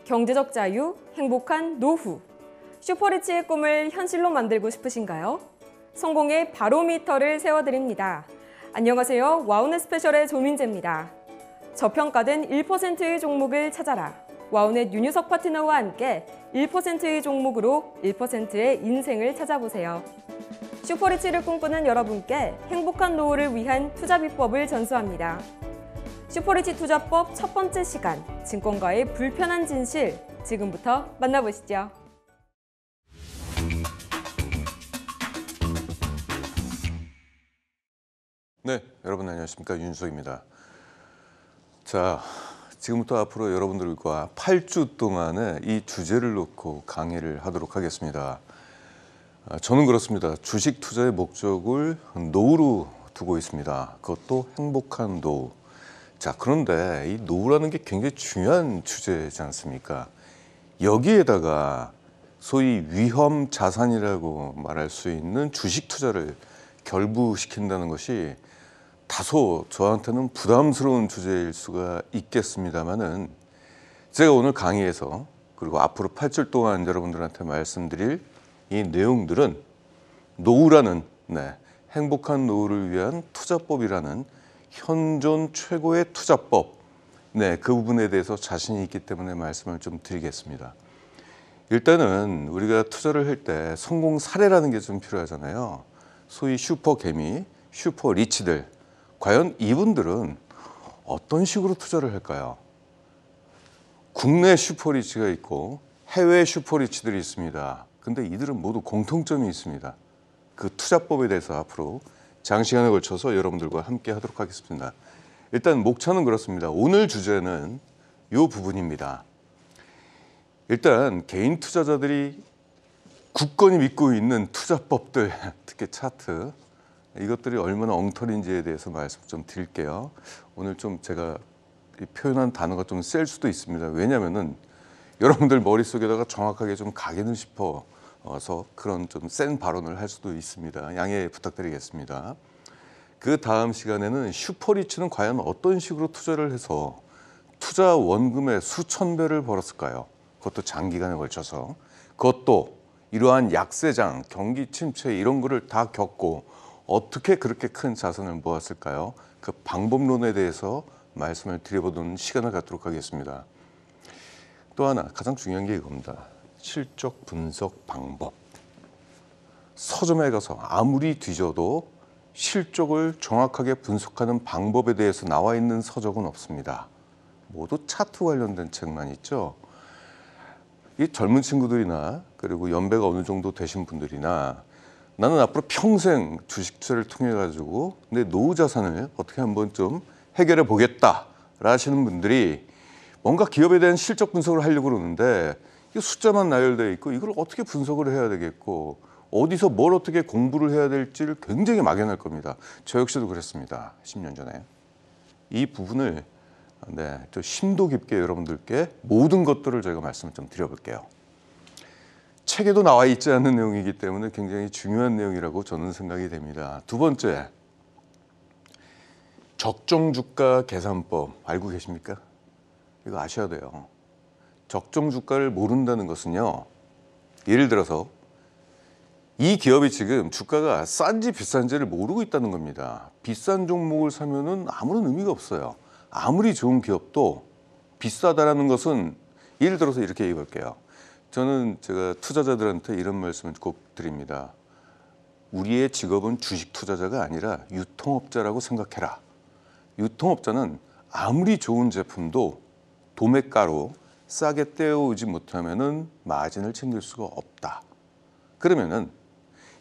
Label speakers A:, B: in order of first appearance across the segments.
A: 경제적 자유, 행복한 노후. 슈퍼리치의 꿈을 현실로 만들고 싶으신가요? 성공의 바로미터를 세워드립니다. 안녕하세요. 와우넷 스페셜의 조민재입니다. 저평가된 1%의 종목을 찾아라. 와우넷 윤유석 파트너와 함께 1%의 종목으로 1%의 인생을 찾아보세요. 슈퍼리치를 꿈꾸는 여러분께 행복한 노후를 위한 투자 비법을 전수합니다. 슈퍼리치 투자법 첫 번째 시간, 증권가의 불편한 진실, 지금부터 만나보시죠.
B: 네, 여러분 안녕하십니까? 윤유석입니다. 자, 지금부터 앞으로 여러분들과 8주 동안의 이 주제를 놓고 강의를 하도록 하겠습니다. 저는 그렇습니다. 주식 투자의 목적을 노후로 두고 있습니다. 그것도 행복한 노후. 자, 그런데 이 노후라는 게 굉장히 중요한 주제지 않습니까? 여기에다가 소위 위험 자산이라고 말할 수 있는 주식 투자를 결부시킨다는 것이 다소 저한테는 부담스러운 주제일 수가 있겠습니다만은 제가 오늘 강의에서 그리고 앞으로 8주 동안 여러분들한테 말씀드릴 이 내용들은 노후라는 행복한 노후를 위한 투자법이라는 현존 최고의 투자법, 그 부분에 대해서 자신이 있기 때문에 말씀을 좀 드리겠습니다. 일단은 우리가 투자를 할 때 성공 사례라는 게 좀 필요하잖아요. 소위 슈퍼 개미, 슈퍼 리치들, 과연 이분들은 어떤 식으로 투자를 할까요? 국내 슈퍼 리치가 있고 해외 슈퍼 리치들이 있습니다. 근데 이들은 모두 공통점이 있습니다. 그 투자법에 대해서 앞으로 장시간에 걸쳐서 여러분들과 함께 하도록 하겠습니다. 일단 목차는 그렇습니다. 오늘 주제는 이 부분입니다. 일단 개인 투자자들이 굳건히 믿고 있는 투자법들, 특히 차트, 이것들이 얼마나 엉터리인지에 대해서 말씀 좀 드릴게요. 오늘 좀 제가 표현한 단어가 좀 셀 수도 있습니다. 왜냐하면은 여러분들 머릿속에다가 정확하게 좀 가기는 싶어서 그런 좀 센 발언을 할 수도 있습니다. 양해 부탁드리겠습니다. 그 다음 시간에는 슈퍼리치는 과연 어떤 식으로 투자를 해서 투자 원금의 수천 배를 벌었을까요? 그것도 장기간에 걸쳐서. 그것도 이러한 약세장, 경기 침체 이런 거를 다 겪고 어떻게 그렇게 큰 자산을 모았을까요? 그 방법론에 대해서 말씀을 드려보는 시간을 갖도록 하겠습니다. 또 하나 가장 중요한 게 이겁니다. 실적 분석 방법. 서점에 가서 아무리 뒤져도 실적을 정확하게 분석하는 방법에 대해서 나와 있는 서적은 없습니다. 모두 차트 관련된 책만 있죠. 이 젊은 친구들이나 그리고 연배가 어느 정도 되신 분들이나 나는 앞으로 평생 주식 투자를 통해 가지고 내 노후 자산을 어떻게 한번 좀 해결해 보겠다 하시는 분들이 뭔가 기업에 대한 실적 분석을 하려고 그러는데 이 숫자만 나열되어 있고 이걸 어떻게 분석을 해야 되겠고 어디서 뭘 어떻게 공부를 해야 될지를 굉장히 막연할 겁니다. 저 역시도 그랬습니다. 10년 전에. 이 부분을 또 심도 깊게 여러분들께 모든 것들을 저희가 말씀을 좀 드려볼게요. 책에도 나와 있지 않는 내용이기 때문에 굉장히 중요한 내용이라고 저는 생각이 됩니다. 두 번째, 적정주가 계산법 알고 계십니까? 이거 아셔야 돼요. 적정주가를 모른다는 것은요, 예를 들어서 이 기업이 지금 주가가 싼지 비싼지를 모르고 있다는 겁니다. 비싼 종목을 사면은 아무런 의미가 없어요. 아무리 좋은 기업도 비싸다라는 것은 예를 들어서 이렇게 얘기해 볼게요. 저는 제가 투자자들한테 이런 말씀을 꼭 드립니다. 우리의 직업은 주식 투자자가 아니라 유통업자라고 생각해라. 유통업자는 아무리 좋은 제품도 도매가로 싸게 떼어오지 못하면은 마진을 챙길 수가 없다. 그러면은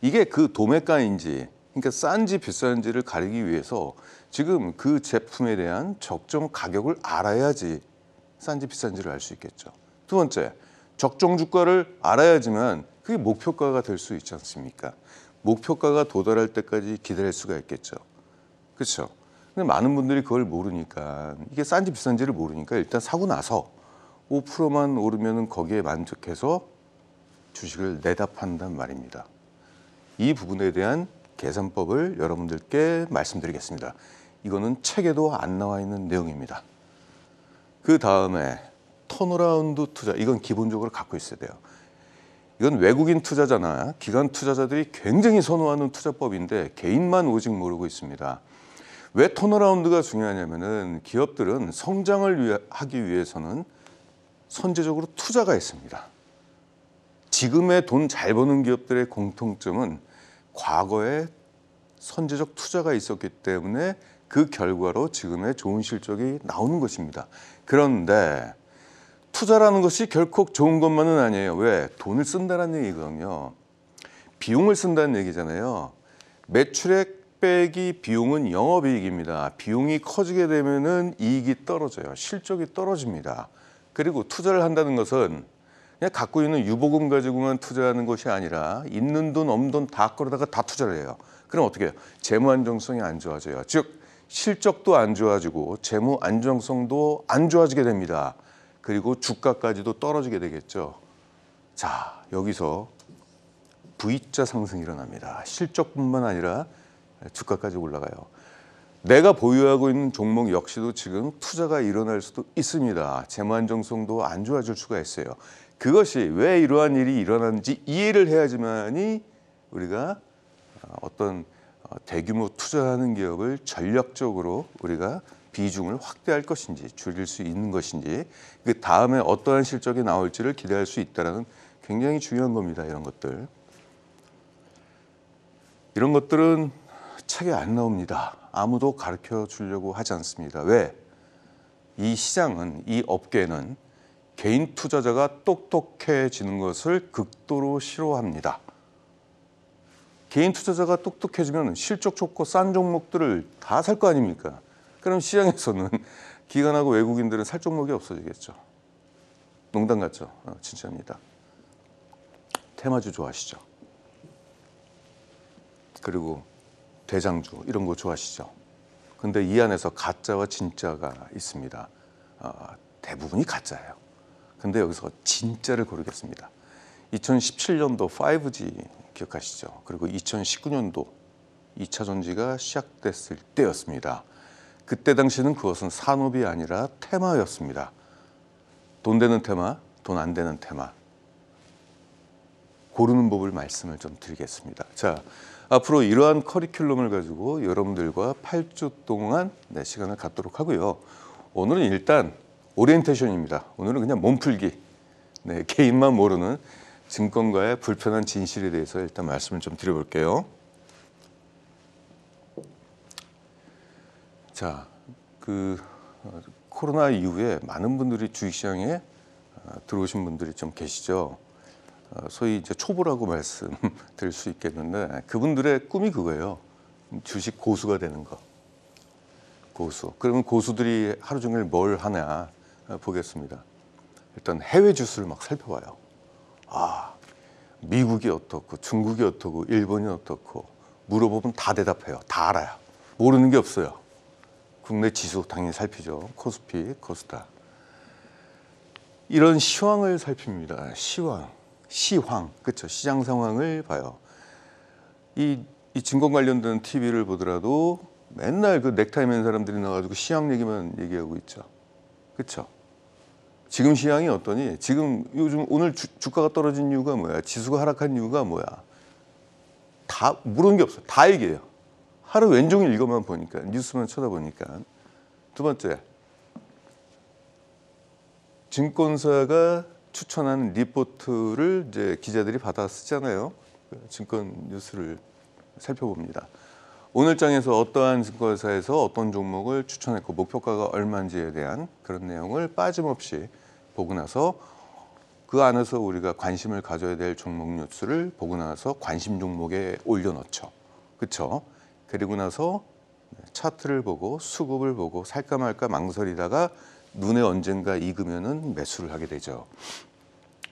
B: 이게 그 도매가인지, 그러니까 싼지 비싼지를 가리기 위해서 지금 그 제품에 대한 적정 가격을 알아야지 싼지 비싼지를 알 수 있겠죠. 두 번째, 적정 주가를 알아야지만 그게 목표가가 될 수 있지 않습니까? 목표가가 도달할 때까지 기다릴 수가 있겠죠. 그렇죠? 근데 많은 분들이 그걸 모르니까, 이게 싼지 비싼지를 모르니까 일단 사고 나서 5%만 오르면 거기에 만족해서 주식을 내다 판단 말입니다. 이 부분에 대한 계산법을 여러분들께 말씀드리겠습니다. 이거는 책에도 안 나와 있는 내용입니다. 그 다음에 턴어라운드 투자, 이건 기본적으로 갖고 있어야 돼요. 이건 외국인 투자자나 기관 투자자들이 굉장히 선호하는 투자법인데 개인만 오직 모르고 있습니다. 왜 턴어라운드가 중요하냐면은 기업들은 성장을 하기 위해서는 선제적으로 투자가 있습니다. 지금의 돈 잘 버는 기업들의 공통점은 과거에 선제적 투자가 있었기 때문에 그 결과로 지금의 좋은 실적이 나오는 것입니다. 그런데 투자라는 것이 결코 좋은 것만은 아니에요. 왜? 돈을 쓴다는 얘기거든요. 비용을 쓴다는 얘기잖아요. 매출액 빼기 비용은 영업이익입니다. 비용이 커지게 되면은 이익이 떨어져요. 실적이 떨어집니다. 그리고 투자를 한다는 것은 그냥 갖고 있는 유보금 가지고만 투자하는 것이 아니라 있는 돈 없는 돈 다 끌어다가 다 투자를 해요. 그럼 어떻게 해요? 재무 안정성이 안 좋아져요. 즉 실적도 안 좋아지고 재무 안정성도 안 좋아지게 됩니다. 그리고 주가까지도 떨어지게 되겠죠. 자, 여기서 V자 상승이 일어납니다. 실적뿐만 아니라 주가까지 올라가요. 내가 보유하고 있는 종목 역시도 지금 투자가 일어날 수도 있습니다. 재무 안정성도 안 좋아질 수가 있어요. 그것이 왜 이러한 일이 일어나는지 이해를 해야지만이 우리가 어떤 대규모 투자하는 기업을 전략적으로 우리가 비중을 확대할 것인지 줄일 수 있는 것인지 그 다음에 어떠한 실적이 나올지를 기대할 수 있다는 굉장히 중요한 겁니다. 이런 것들은 책에 안 나옵니다. 아무도 가르쳐 주려고 하지 않습니다. 왜? 이 시장은, 이 업계는 개인 투자자가 똑똑해지는 것을 극도로 싫어합니다. 개인 투자자가 똑똑해지면 실적 좋고 싼 종목들을 다 살 거 아닙니까? 그럼 시장에서는 기관하고 외국인들은 살 종목이 없어지겠죠. 농담 같죠? 진짜입니다. 테마주 좋아하시죠? 그리고 대장주 이런 거 좋아하시죠? 근데 이 안에서 가짜와 진짜가 있습니다. 대부분이 가짜예요. 근데 여기서 진짜를 고르겠습니다. 2017년도 5G 기억하시죠? 그리고 2019년도 2차 전지가 시작됐을 때였습니다. 그때 당시는 그것은 산업이 아니라 테마였습니다. 돈 되는 테마, 돈 안 되는 테마. 고르는 법을 말씀을 좀 드리겠습니다. 자, 앞으로 이러한 커리큘럼을 가지고 여러분들과 8주 동안 시간을 갖도록 하고요. 오늘은 일단 오리엔테이션입니다. 오늘은 그냥 몸풀기. 개인만 모르는 증권가의 불편한 진실에 대해서 일단 말씀을 좀 드려볼게요. 자, 코로나 이후에 많은 분들이 주식시장에 들어오신 분들이 좀 계시죠. 소위 이제 초보라고 말씀드릴 수 있겠는데 그분들의 꿈이 그거예요. 주식 고수가 되는 거. 고수. 그러면 고수들이 하루 종일 뭘 하냐 보겠습니다. 일단 해외 주스를 막 살펴봐요. 미국이 어떻고 중국이 어떻고 일본이 어떻고 물어보면 다 대답해요. 다 알아요. 모르는 게 없어요. 국내 지수 당연히 살피죠. 코스피, 코스닥. 이런 시황을 살핍니다. 시황, 그렇죠. 시장 상황을 봐요. 이 증권 관련된 TV를 보더라도 맨날 그 넥타이 맨 사람들이 나와가지고 시황 얘기만 얘기하고 있죠. 그렇죠. 지금 시황이 어떠니? 지금 요즘 오늘 주가가 떨어진 이유가 뭐야? 지수가 하락한 이유가 뭐야? 다 물은 게 없어요. 다 얘기해요. 하루 왼종일 이것만 보니까, 뉴스만 쳐다보니까. 두 번째, 증권사가 추천하는 리포트를 이제 기자들이 받아 쓰잖아요. 증권 뉴스를 살펴봅니다. 오늘 장에서 어떠한 증권사에서 어떤 종목을 추천했고 목표가가 얼마인지에 대한 그런 내용을 빠짐없이 보고 나서 그 안에서 우리가 관심을 가져야 될 종목 뉴스를 보고 나서 관심 종목에 올려놓죠. 그렇죠? 그리고 나서 차트를 보고 수급을 보고 살까 말까 망설이다가 눈에 언젠가 익으면은 매수를 하게 되죠.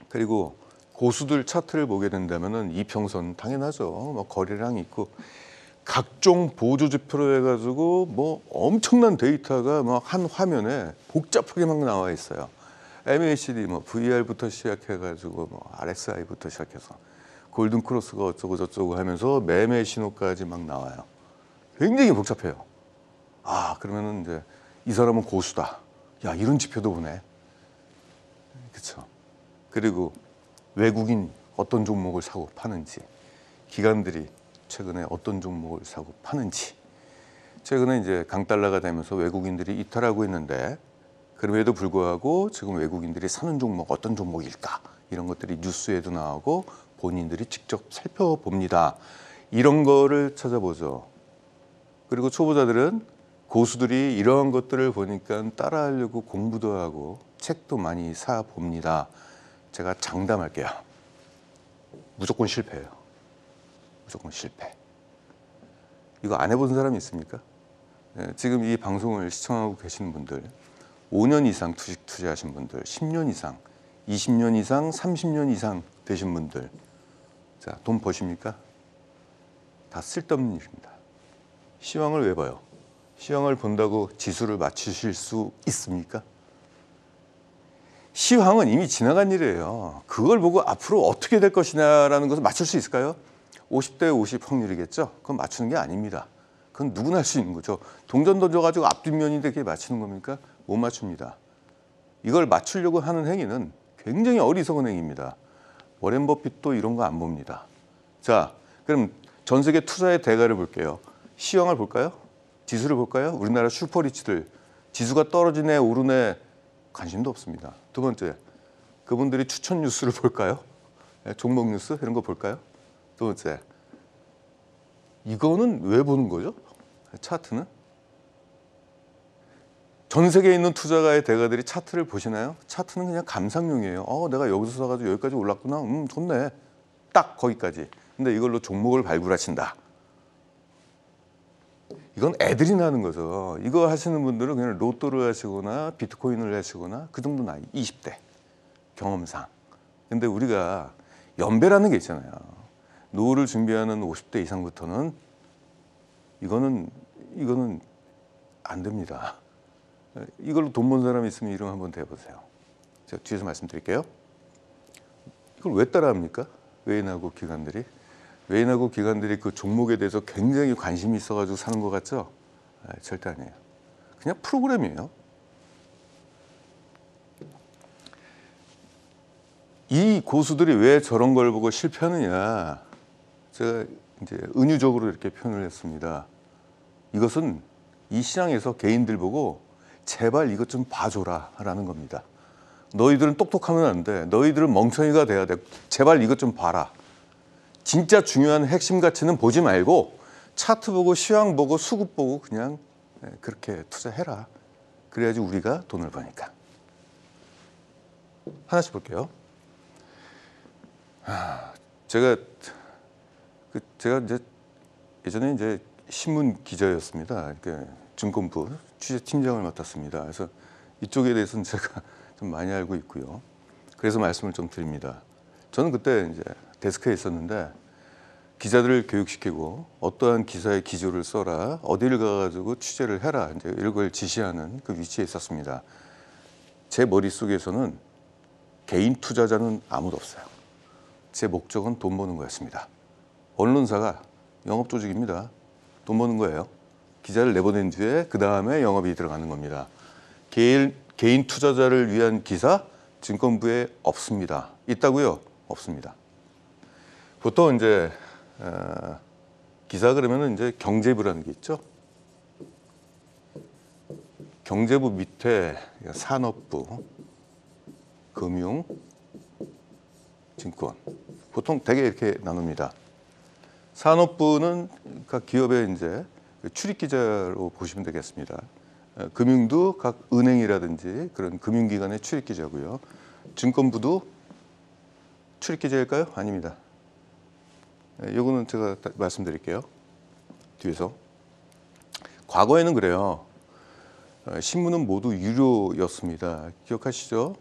B: 그리고 고수들 차트를 보게 된다면은 이평선 당연하죠. 뭐 거래량 있고 각종 보조 지표로 해가지고 뭐 엄청난 데이터가 막 한 화면에 복잡하게 막 나와 있어요. MACD 뭐 VR부터 시작해가지고 뭐 RSI부터 시작해서 골든 크로스가 어쩌고 저쩌고 하면서 매매 신호까지 막 나와요. 굉장히 복잡해요. 그러면은 이제 이 사람은 고수다. 야, 이런 지표도 보네. 그렇죠. 그리고 외국인 어떤 종목을 사고 파는지, 기관들이 최근에 어떤 종목을 사고 파는지. 최근에 이제 강달러가 되면서 외국인들이 이탈하고 있는데, 그럼에도 불구하고 지금 외국인들이 사는 종목 어떤 종목일까, 이런 것들이 뉴스에도 나오고 본인들이 직접 살펴봅니다. 이런 거를 찾아보죠. 그리고 초보자들은, 고수들이 이런 것들을 보니까 따라하려고 공부도 하고 책도 많이 사 봅니다. 제가 장담할게요. 무조건 실패해요. 무조건 실패. 이거 안 해본 사람이 있습니까? 지금 이 방송을 시청하고 계시는 분들, 5년 이상 주식 투자하신 분들, 10년 이상, 20년 이상, 30년 이상 되신 분들, 자, 돈 버십니까? 다 쓸데없는 일입니다. 시황을 왜 봐요? 시황을 본다고 지수를 맞추실 수 있습니까? 시황은 이미 지나간 일이에요. 그걸 보고 앞으로 어떻게 될 것이냐라는 것을 맞출 수 있을까요? 50대 50 확률이겠죠? 그건 맞추는 게 아닙니다. 그건 누구나 할 수 있는 거죠. 동전 던져가지고 앞뒷면인데 그게 맞추는 겁니까? 못 맞춥니다. 이걸 맞추려고 하는 행위는 굉장히 어리석은 행위입니다. 워렌 버핏도 이런 거 안 봅니다. 자, 그럼 전 세계 투자의 대가를 볼게요. 시황을 볼까요? 지수를 볼까요? 우리나라 슈퍼리치들 지수가 떨어지네 오르네 관심도 없습니다. 두 번째, 그분들이 추천 뉴스를 볼까요? 종목 뉴스 이런 거 볼까요? 두 번째, 이거는 왜 보는 거죠? 차트는? 전 세계에 있는 투자가의 대가들이 차트를 보시나요? 차트는 그냥 감상용이에요. 내가 여기서 사가지고 여기까지 올랐구나. 좋네. 딱 거기까지. 근데 이걸로 종목을 발굴하신다. 이건 애들이 나는 거죠. 이거 하시는 분들은 그냥 로또를 하시거나 비트코인을 하시거나 그 정도 나이, 20대 경험상. 근데 우리가 연배라는 게 있잖아요. 노후를 준비하는 50대 이상부터는 이거는 안 됩니다. 이걸로 돈 번 사람이 있으면 이름 한번 대보세요. 제가 뒤에서 말씀드릴게요. 이걸 왜 따라합니까? 외인하고 기관들이. 외인하고 기관들이 그 종목에 대해서 굉장히 관심이 있어가지고 사는 것 같죠? 절대 아니에요. 그냥 프로그램이에요. 이 고수들이 왜 저런 걸 보고 실패하느냐? 제가 이제 은유적으로 이렇게 표현을 했습니다. 이것은 이 시장에서 개인들 보고 제발 이것 좀 봐줘라라는 겁니다. 너희들은 똑똑하면 안 돼. 너희들은 멍청이가 돼야 돼. 제발 이것 좀 봐라. 진짜 중요한 핵심 가치는 보지 말고 차트 보고 시황 보고 수급 보고 그냥 그렇게 투자해라. 그래야지 우리가 돈을 버니까. 하나씩 볼게요. 제가 이제 예전에 이제 신문 기자였습니다. 증권부 취재팀장을 맡았습니다. 그래서 이쪽에 대해서는 제가 좀 많이 알고 있고요. 그래서 말씀을 좀 드립니다. 저는 그때 이제 데스크에 있었는데 기자들을 교육시키고 어떠한 기사의 기조를 써라, 어디를 가가지고 취재를 해라, 이제 이런 걸 지시하는 그 위치에 있었습니다. 제 머릿속에서는 개인 투자자는 아무도 없어요. 제 목적은 돈 버는 거였습니다. 언론사가 영업조직입니다. 돈 버는 거예요. 기자를 내보낸 뒤에 그 다음에 영업이 들어가는 겁니다. 개인 투자자를 위한 기사 증권부에 없습니다. 있다고요? 없습니다. 보통 이제 기사 그러면은 이제 경제부라는 게 있죠. 경제부 밑에 산업부, 금융, 증권. 보통 되게 이렇게 나눕니다. 산업부는 각 기업의 이제 출입 기자로 보시면 되겠습니다. 금융도 각 은행이라든지 그런 금융기관의 출입 기자고요. 증권부도 출입 기자일까요? 아닙니다. 이거는 제가 말씀드릴게요. 뒤에서. 과거에는 그래요. 신문은 모두 유료였습니다. 기억하시죠?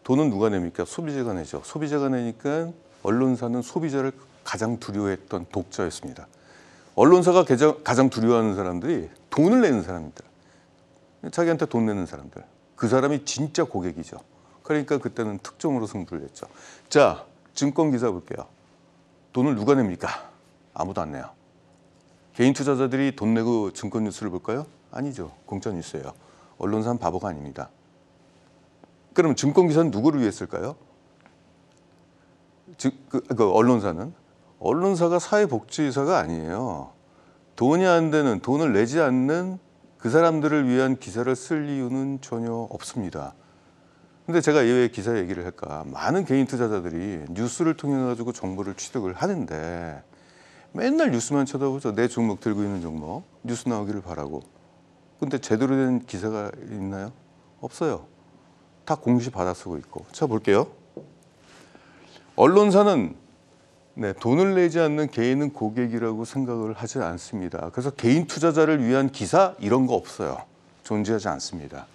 B: 돈은 누가 냅니까? 소비자가 내죠. 소비자가 내니까 언론사는 소비자를 가장 두려워했던 독자였습니다. 언론사가 가장 두려워하는 사람들이 돈을 내는 사람들, 자기한테 돈 내는 사람들, 그 사람이 진짜 고객이죠. 그러니까 그때는 특종으로 승부를 했죠. 자, 증권 기사 볼게요. 돈을 누가 냅니까? 아무도 안 내요. 개인 투자자들이 돈 내고 증권 뉴스를 볼까요? 아니죠. 공짜 뉴스예요. 언론사는 바보가 아닙니다. 그럼 증권기사는 누구를 위해 쓸까요? 그 언론사는? 언론사가 사회복지사가 아니에요. 돈이 안 되는, 돈을 내지 않는 그 사람들을 위한 기사를 쓸 이유는 전혀 없습니다. 근데 제가 왜 기사 얘기를 할까? 많은 개인 투자자들이 뉴스를 통해 가지고 정보를 취득을 하는데 맨날 뉴스만 쳐다보죠. 내 종목 들고 있는 종목 뉴스 나오기를 바라고. 근데 제대로 된 기사가 있나요? 없어요. 다 공시 받아쓰고 있고. 자, 볼게요. 언론사는 돈을 내지 않는 개인은 고객이라고 생각을 하지 않습니다. 그래서 개인 투자자를 위한 기사 이런 거 없어요. 존재하지 않습니다.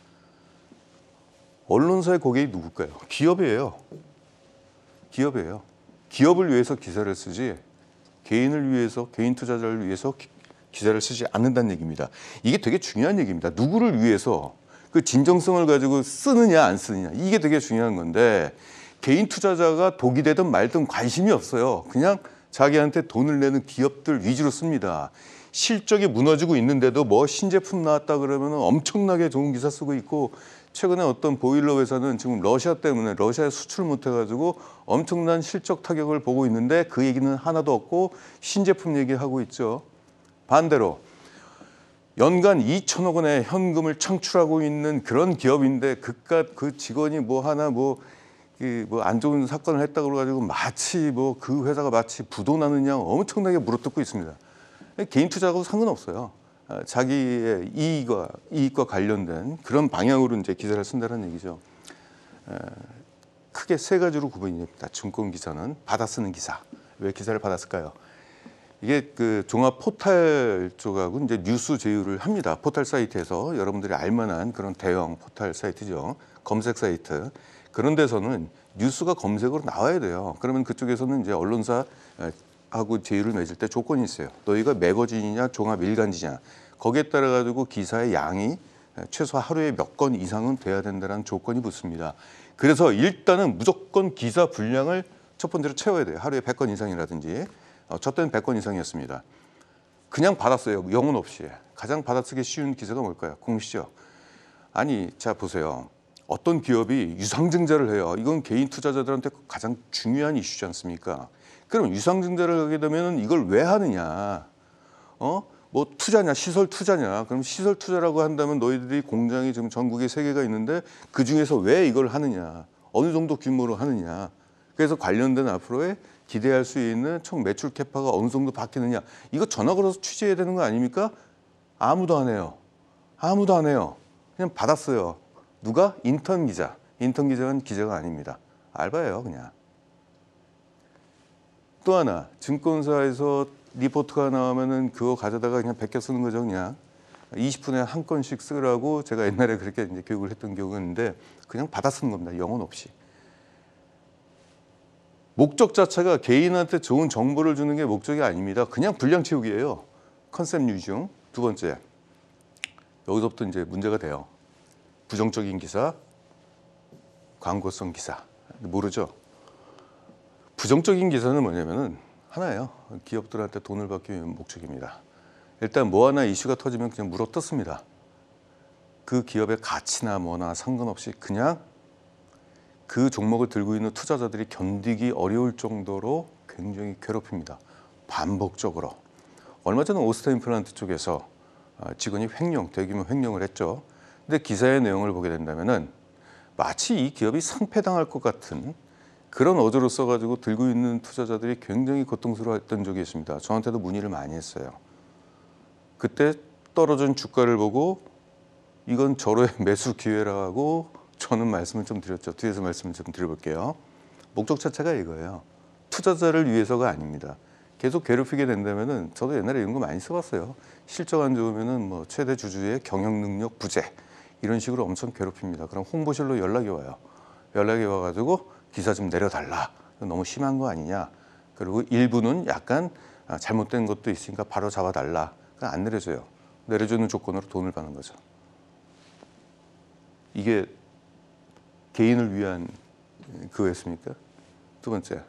B: 언론사의 고객이 누굴까요? 기업이에요. 기업이에요. 기업을 위해서 기사를 쓰지 개인을 위해서, 개인 투자자를 위해서 기사를 쓰지 않는다는 얘기입니다. 이게 되게 중요한 얘기입니다. 누구를 위해서 그 진정성을 가지고 쓰느냐 안 쓰느냐 이게 되게 중요한 건데 개인 투자자가 독이 되든 말든 관심이 없어요. 그냥 자기한테 돈을 내는 기업들 위주로 씁니다. 실적이 무너지고 있는데도 뭐 신제품 나왔다 그러면 엄청나게 좋은 기사 쓰고 있고 최근에 어떤 보일러 회사는 지금 러시아 때문에 러시아에 수출 못해가지고 엄청난 실적 타격을 보고 있는데 그 얘기는 하나도 없고 신제품 얘기하고 있죠. 반대로 연간 2천억 원의 현금을 창출하고 있는 그런 기업인데 그깟 그 직원이 뭐 하나 안 좋은 사건을 했다 그래가지고 마치 그 회사가 마치 부도나는 양 엄청나게 물어뜯고 있습니다. 개인 투자하고 상관없어요. 자기의 이익과 관련된 그런 방향으로 이제 기사를 쓴다는 얘기죠. 크게 세 가지로 구분이 됩니다. 증권 기사는 받아 쓰는 기사. 왜 기사를 받았을까요? 이게 그 종합 포털 쪽하고 이제 뉴스 제휴를 합니다. 포털 사이트에서 여러분들이 알만한 그런 대형 포털 사이트죠. 검색 사이트. 그런 데서는 뉴스가 검색으로 나와야 돼요. 그러면 그쪽에서는 이제 언론사하고 제휴를 맺을 때 조건이 있어요. 너희가 매거진이냐 종합 일간지냐 거기에 따라 가지고 기사의 양이 최소 하루에 몇 건 이상은 돼야 된다는 조건이 붙습니다. 그래서 일단은 무조건 기사 분량을 첫 번째로 채워야 돼요. 하루에 100건 이상이라든지. 저 때는 100건 이상이었습니다. 그냥 받았어요. 영혼 없이. 가장 받아쓰기 쉬운 기사가 뭘까요? 공시죠. 아니, 자 보세요. 어떤 기업이 유상증자를 해요. 이건 개인 투자자들한테 가장 중요한 이슈지 않습니까? 그럼 유상증자를 하게 되면 이걸 왜 하느냐? 뭐 투자냐, 시설 투자냐? 그럼 시설 투자라고 한다면 너희들이 공장이 지금 전국에 3개가 있는데 그 중에서 왜 이걸 하느냐? 어느 정도 규모로 하느냐? 그래서 관련된 앞으로의 기대할 수 있는 총 매출 캐파가 어느 정도 바뀌느냐? 이거 전화 걸어서 취재해야 되는 거 아닙니까? 아무도 안 해요. 아무도 안 해요. 그냥 받았어요. 누가? 인턴 기자. 인턴 기자는 기자가 아닙니다. 알바예요, 그냥. 또 하나, 증권사에서 리포트가 나오면은 그거 가져다가 그냥 베껴 쓰는 거죠, 그냥. 20분에 한 건씩 쓰라고 제가 옛날에 그렇게 이제 교육을 했던 기억이 있는데 그냥 받아 쓰는 겁니다, 영혼 없이. 목적 자체가 개인한테 좋은 정보를 주는 게 목적이 아닙니다. 그냥 분량 채우기예요. 컨셉 유중. 두 번째, 여기서부터 이제 문제가 돼요. 부정적인 기사, 광고성 기사. 모르죠? 부정적인 기사는 뭐냐면은 하나예요. 기업들한테 돈을 받기 위한 목적입니다. 일단 뭐 하나 이슈가 터지면 그냥 물어뜯습니다. 그 기업의 가치나 뭐나 상관없이 그냥 그 종목을 들고 있는 투자자들이 견디기 어려울 정도로 굉장히 괴롭힙니다. 반복적으로. 얼마 전에 오스타임플란트 쪽에서 직원이 대규모 횡령을 했죠. 근데 기사의 내용을 보게 된다면은 마치 이 기업이 상폐당할 것 같은 그런 어조로 써가지고 들고 있는 투자자들이 굉장히 고통스러워했던 적이 있습니다. 저한테도 문의를 많이 했어요. 그때 떨어진 주가를 보고 이건 절호의 매수 기회라고 저는 말씀을 좀 드렸죠. 뒤에서 말씀을 좀 드려볼게요. 목적 자체가 이거예요. 투자자를 위해서가 아닙니다. 계속 괴롭히게 된다면은 저도 옛날에 이런 거 많이 써봤어요. 실적 안 좋으면은 뭐 최대 주주의 경영 능력 부재 이런 식으로 엄청 괴롭힙니다. 그럼 홍보실로 연락이 와요. 연락이 와가지고 기사 좀 내려달라. 너무 심한 거 아니냐. 그리고 일부는 약간 잘못된 것도 있으니까 바로 잡아달라. 그러니까 안 내려줘요. 내려주는 조건으로 돈을 받는 거죠. 이게 개인을 위한 그거였습니까? 두 번째,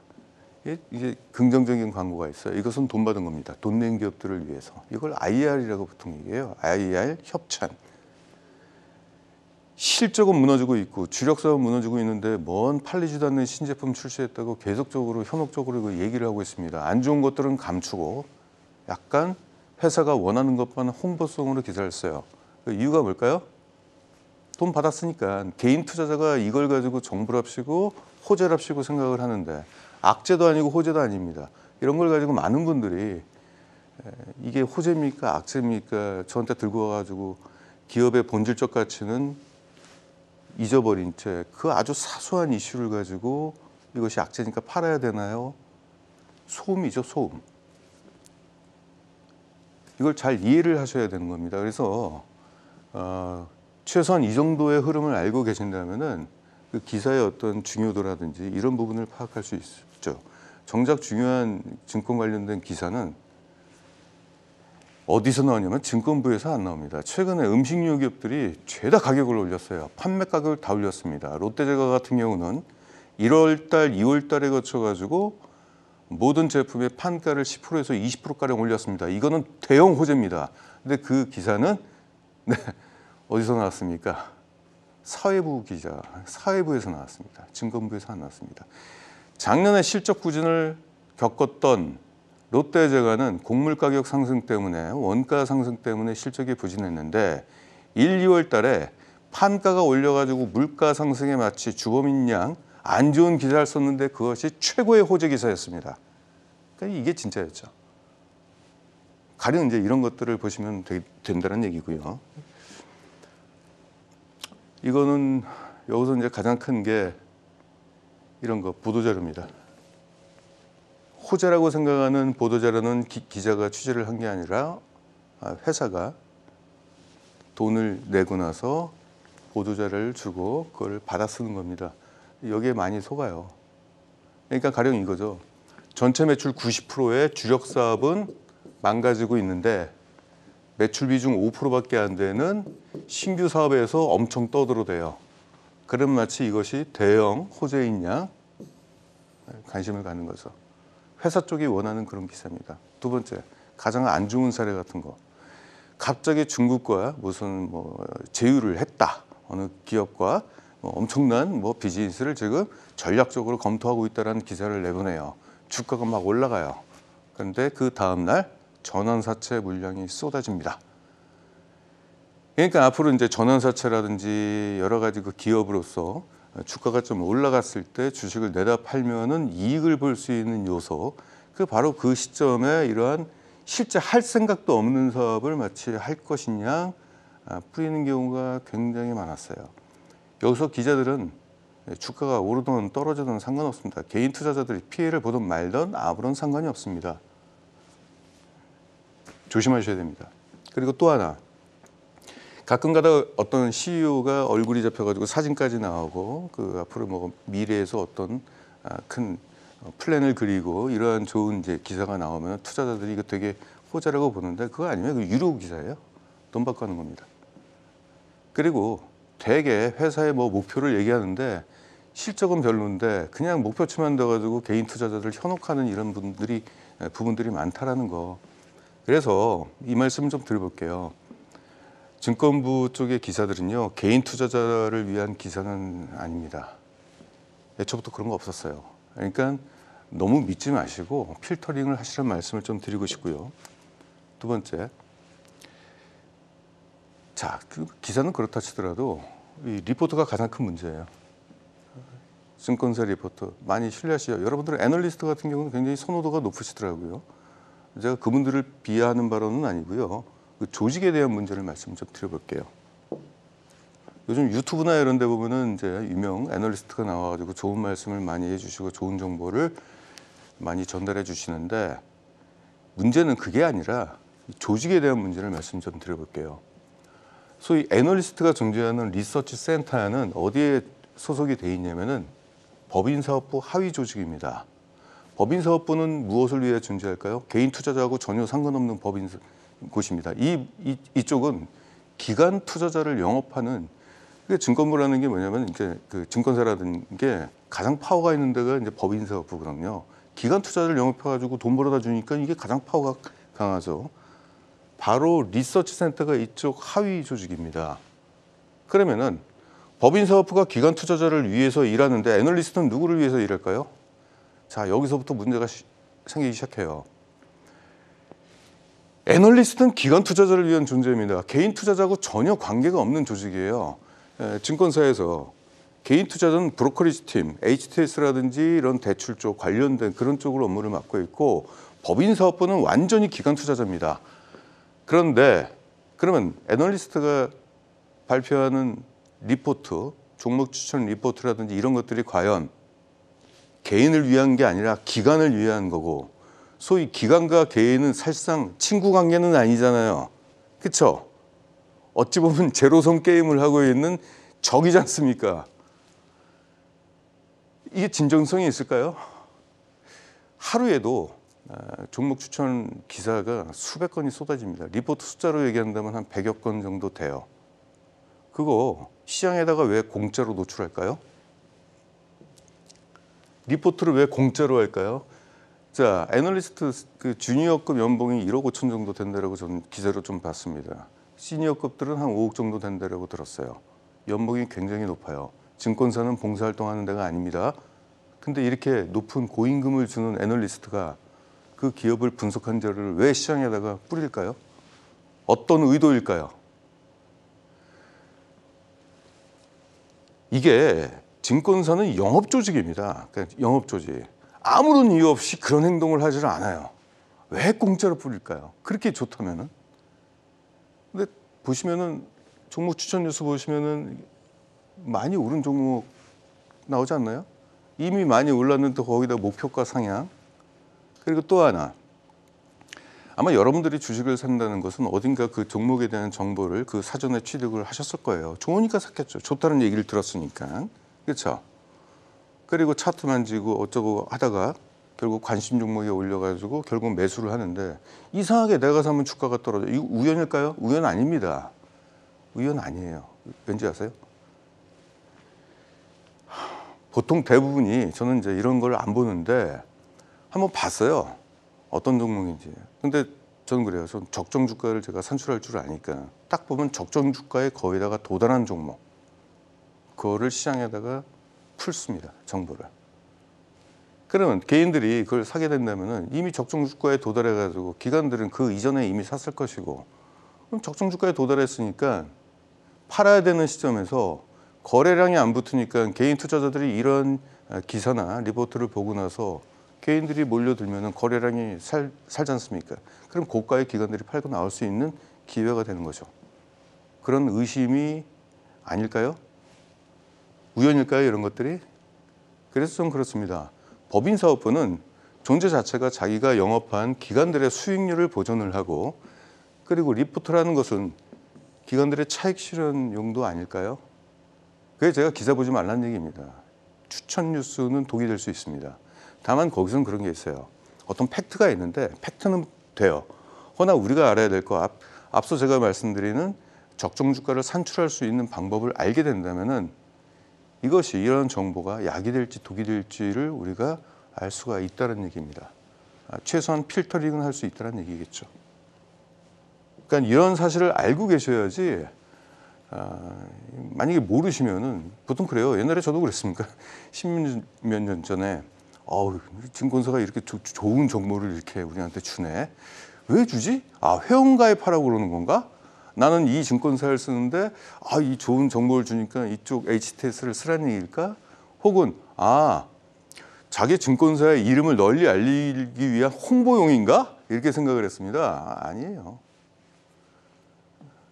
B: 이게 긍정적인 광고가 있어요. 이것은 돈 받은 겁니다. 돈 낸 기업들을 위해서. 이걸 IR이라고 보통 얘기해요. IR 협찬. 실적은 무너지고 있고 주력 사업은 무너지고 있는데 뭔 팔리지도 않는 신제품 출시했다고 계속적으로 현혹적으로 그 얘기를 하고 있습니다. 안 좋은 것들은 감추고 약간 회사가 원하는 것만 홍보성으로 기사를 써요. 그 이유가 뭘까요? 돈 받았으니까 개인 투자자가 이걸 가지고 정부랍시고 호재랍시고 생각을 하는데 악재도 아니고 호재도 아닙니다. 이런 걸 가지고 많은 분들이 이게 호재입니까 악재입니까 저한테 들고 와가지고 기업의 본질적 가치는 잊어버린 채 그 아주 사소한 이슈를 가지고 이것이 악재니까 팔아야 되나요? 소음이죠, 소음. 이걸 잘 이해를 하셔야 되는 겁니다. 그래서 최소한 이 정도의 흐름을 알고 계신다면은 그 기사의 어떤 중요도라든지 이런 부분을 파악할 수 있죠. 정작 중요한 증권 관련된 기사는 어디서 나오냐면 증권부에서 안 나옵니다. 최근에 음식료 기업들이 죄다 가격을 올렸어요. 판매 가격을 다 올렸습니다. 롯데제과 같은 경우는 1월 달, 2월 달에 거쳐가지고 모든 제품의 판가를 10%에서 20%가량 올렸습니다. 이거는 대형 호재입니다. 근데 그 기사는 어디서 나왔습니까? 사회부 기자, 사회부에서 나왔습니다. 증권부에서 안 나왔습니다. 작년에 실적 부진을 겪었던 롯데제과는 곡물 가격 상승 때문에 원가 상승 때문에 실적이 부진했는데 1, 2월 달에 판가가 올려가지고 물가 상승에 마치 주범인 양 안 좋은 기사를 썼는데 그것이 최고의 호재 기사였습니다. 그러니까 이게 진짜였죠. 가령 이제 이런 것들을 보시면 된다는 얘기고요. 이거는 여기서 이제 가장 큰 게 이런 거 보도자료입니다. 호재라고 생각하는 보도자료는 기자가 취재를 한 게 아니라 회사가 돈을 내고 나서 보도자료를 주고 그걸 받아 쓰는 겁니다. 여기에 많이 속아요. 그러니까 가령 이거죠. 전체 매출 90%의 주력 사업은 망가지고 있는데 매출 비중 5%밖에 안 되는 신규 사업에서 엄청 떠들어대요. 그럼 마치 이것이 대형 호재인 양 관심을 갖는 거죠. 회사 쪽이 원하는 그런 기사입니다. 두 번째, 가장 안 좋은 사례 같은 거. 갑자기 중국과 무슨 제휴를 했다. 어느 기업과 엄청난 비즈니스를 지금 전략적으로 검토하고 있다는 기사를 내보내요. 주가가 막 올라가요. 그런데 그 다음 날 전환사채 물량이 쏟아집니다. 그러니까 앞으로 이제 전환사채라든지 여러 가지 그 기업으로서 주가가 좀 올라갔을 때 주식을 내다 팔면은 이익을 볼 수 있는 요소, 그 바로 그 시점에 이러한 실제 할 생각도 없는 사업을 마치 할 것이냐 뿌리는 경우가 굉장히 많았어요. 여기서 기자들은 주가가 오르든 떨어지든 상관없습니다. 개인 투자자들이 피해를 보든 말든 아무런 상관이 없습니다. 조심하셔야 됩니다. 그리고 또 하나, 가끔가다 어떤 CEO가 얼굴이 잡혀가지고 사진까지 나오고 그 앞으로 미래에서 어떤 큰 플랜을 그리고 이러한 좋은 이제 기사가 나오면 투자자들이 이거 되게 호재라고 보는데 그거 아니면 그 유료 기사예요. 돈 받고 하는 겁니다. 그리고 되게 회사의 목표를 얘기하는데 실적은 별론데 그냥 목표치만 돼가지고 개인 투자자들 현혹하는 이런 부분들이 많다라는 거. 그래서 이 말씀 좀 드려볼게요. 증권부 쪽의 기사들은요, 개인 투자자를 위한 기사는 아닙니다. 애초부터 그런 거 없었어요. 그러니까 너무 믿지 마시고 필터링을 하시라는 말씀을 좀 드리고 싶고요. 두 번째, 자, 그 기사는 그렇다 치더라도 이 리포트가 가장 큰 문제예요. 증권사 리포트 많이 신뢰하시죠. 여러분들 애널리스트 같은 경우는 굉장히 선호도가 높으시더라고요. 제가 그분들을 비하하는 발언은 아니고요. 그 조직에 대한 문제를 말씀 좀 드려볼게요. 요즘 유튜브나 이런 데 보면은 이제 유명 애널리스트가 나와가지고 좋은 말씀을 많이 해주시고 좋은 정보를 많이 전달해 주시는데 문제는 그게 아니라 조직에 대한 문제를 말씀 좀 드려볼게요. 소위 애널리스트가 존재하는 리서치 센터는 어디에 소속이 돼 있냐면은 법인사업부 하위 조직입니다. 법인사업부는 무엇을 위해 존재할까요? 개인 투자자하고 전혀 상관없는 곳입니다. 이쪽은 기관 투자자를 영업하는, 증권부라는 게 뭐냐면 이제 그 증권사라는 게 가장 파워가 있는 데가 이제 법인사업부거든요. 기관 투자자를 영업해가지고 돈 벌어다 주니까 이게 가장 파워가 강하죠. 바로 리서치 센터가 이쪽 하위 조직입니다. 그러면은 법인 사업부가 기관 투자자를 위해서 일하는데 애널리스트는 누구를 위해서 일할까요? 자, 여기서부터 문제가 생기기 시작해요. 애널리스트는 기관 투자자를 위한 존재입니다. 개인 투자자하고 전혀 관계가 없는 조직이에요. 증권사에서 개인 투자자는 브로커리지 팀, HTS라든지 이런 대출 쪽 관련된 그런 쪽으로 업무를 맡고 있고, 법인 사업부는 완전히 기관 투자자입니다. 그런데 그러면 애널리스트가 발표하는 리포트, 종목 추천 리포트라든지 이런 것들이 과연 개인을 위한 게 아니라 기관을 위한 거고, 소위 기관과 개인은 사실상 친구 관계는 아니잖아요. 그렇죠? 어찌 보면 제로섬 게임을 하고 있는 적이지 않습니까? 이게 진정성이 있을까요? 하루에도 종목 추천 기사가 수백 건이 쏟아집니다. 리포트 숫자로 얘기한다면 한 100여 건 정도 돼요. 그거 시장에다가 왜 공짜로 노출할까요? 리포트를 왜 공짜로 할까요? 자, 애널리스트 그 주니어급 연봉이 1억 5천 정도 된다라고 저는 기사로 좀 봤습니다. 시니어급들은 한 5억 정도 된다라고 들었어요. 연봉이 굉장히 높아요. 증권사는 봉사활동하는 데가 아닙니다. 근데 이렇게 높은 고임금을 주는 애널리스트가 그 기업을 분석한 자료를 왜 시장에다가 뿌릴까요? 어떤 의도일까요? 이게 증권사는 영업조직입니다. 그러니까 영업조직. 아무런 이유 없이 그런 행동을 하지를 않아요. 왜 공짜로 뿌릴까요? 그렇게 좋다면은. 근데 보시면은 종목 추천 뉴스 보시면은 많이 오른 종목 나오지 않나요? 이미 많이 올랐는데 거기다 목표가 상향. 그리고 또 하나. 아마 여러분들이 주식을 산다는 것은 어딘가 그 종목에 대한 정보를 그 사전에 취득을 하셨을 거예요. 좋으니까 샀겠죠. 좋다는 얘기를 들었으니까. 그렇죠? 그리고 차트 만지고 어쩌고 하다가 결국 관심 종목에 올려가지고 결국 매수를 하는데 이상하게 내가 사면 주가가 떨어져. 이거 우연일까요? 우연 아닙니다. 우연 아니에요. 왠지 아세요? 보통 대부분이 저는 이제 이런 걸 안 보는데 한번 봤어요. 어떤 종목인지. 근데 저는 그래요. 전 적정 주가를 제가 산출할 줄 아니까 딱 보면 적정 주가에 거의다가 도달한 종목. 그거를 시장에다가 풀습니다. 정보를. 그러면 개인들이 그걸 사게 된다면 이미 적정 주가에 도달해가지고 기관들은 그 이전에 이미 샀을 것이고, 그럼 적정 주가에 도달했으니까 팔아야 되는 시점에서 거래량이 안 붙으니까 개인 투자자들이 이런 기사나 리포트를 보고 나서 개인들이 몰려들면 거래량이 살지 않습니까? 그럼 고가의 기관들이 팔고 나올 수 있는 기회가 되는 거죠. 그런 의심이 아닐까요? 우연일까요? 이런 것들이? 그래서 좀 그렇습니다. 법인사업부는 존재 자체가 자기가 영업한 기관들의 수익률을 보존을 하고, 그리고 리포트라는 것은 기관들의 차익 실현 용도 아닐까요? 그게 제가 기사 보지 말라는 얘기입니다. 추천 뉴스는 독이 될 수 있습니다. 다만 거기서는 그런 게 있어요. 어떤 팩트가 있는데 팩트는 돼요. 허나 우리가 알아야 될 거, 앞서 제가 말씀드리는 적정 주가를 산출할 수 있는 방법을 알게 된다면은 이것이 이런 정보가 약이 될지 독이 될지를 우리가 알 수가 있다는 얘기입니다. 최소한 필터링은 할 수 있다는 얘기겠죠. 그러니까 이런 사실을 알고 계셔야지. 만약에 모르시면은 보통 그래요. 옛날에 저도 그랬습니까? 10몇 년 전에 증권사가 이렇게 좋은 정보를 이렇게 우리한테 주네. 왜 주지? 회원가입하라고 그러는 건가? 나는 이 증권사를 쓰는데 이 좋은 정보를 주니까 이쪽 HTS를 쓰라는 얘기일까? 혹은 자기 증권사의 이름을 널리 알리기 위한 홍보용인가? 이렇게 생각을 했습니다. 아니에요.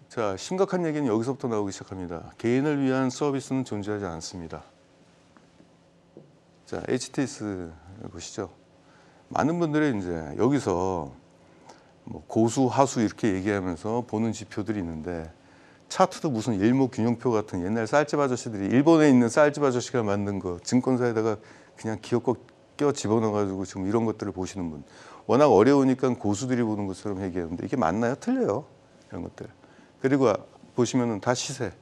B: 자, 심각한 얘기는 여기서부터 나오기 시작합니다. 개인을 위한 서비스는 존재하지 않습니다. 자, HTS 보시죠. 많은 분들이 이제 여기서 뭐 고수, 하수 이렇게 얘기하면서 보는 지표들이 있는데, 차트도 무슨 일목균형표 같은 옛날 쌀집 아저씨들이, 일본에 있는 쌀집 아저씨가 만든 거 증권사에다가 그냥 기어코 껴 집어넣어가지고 지금 이런 것들을 보시는 분, 워낙 어려우니까 고수들이 보는 것처럼 얘기하는데 이게 맞나요? 틀려요. 이런 것들. 그리고 보시면은 다 시세,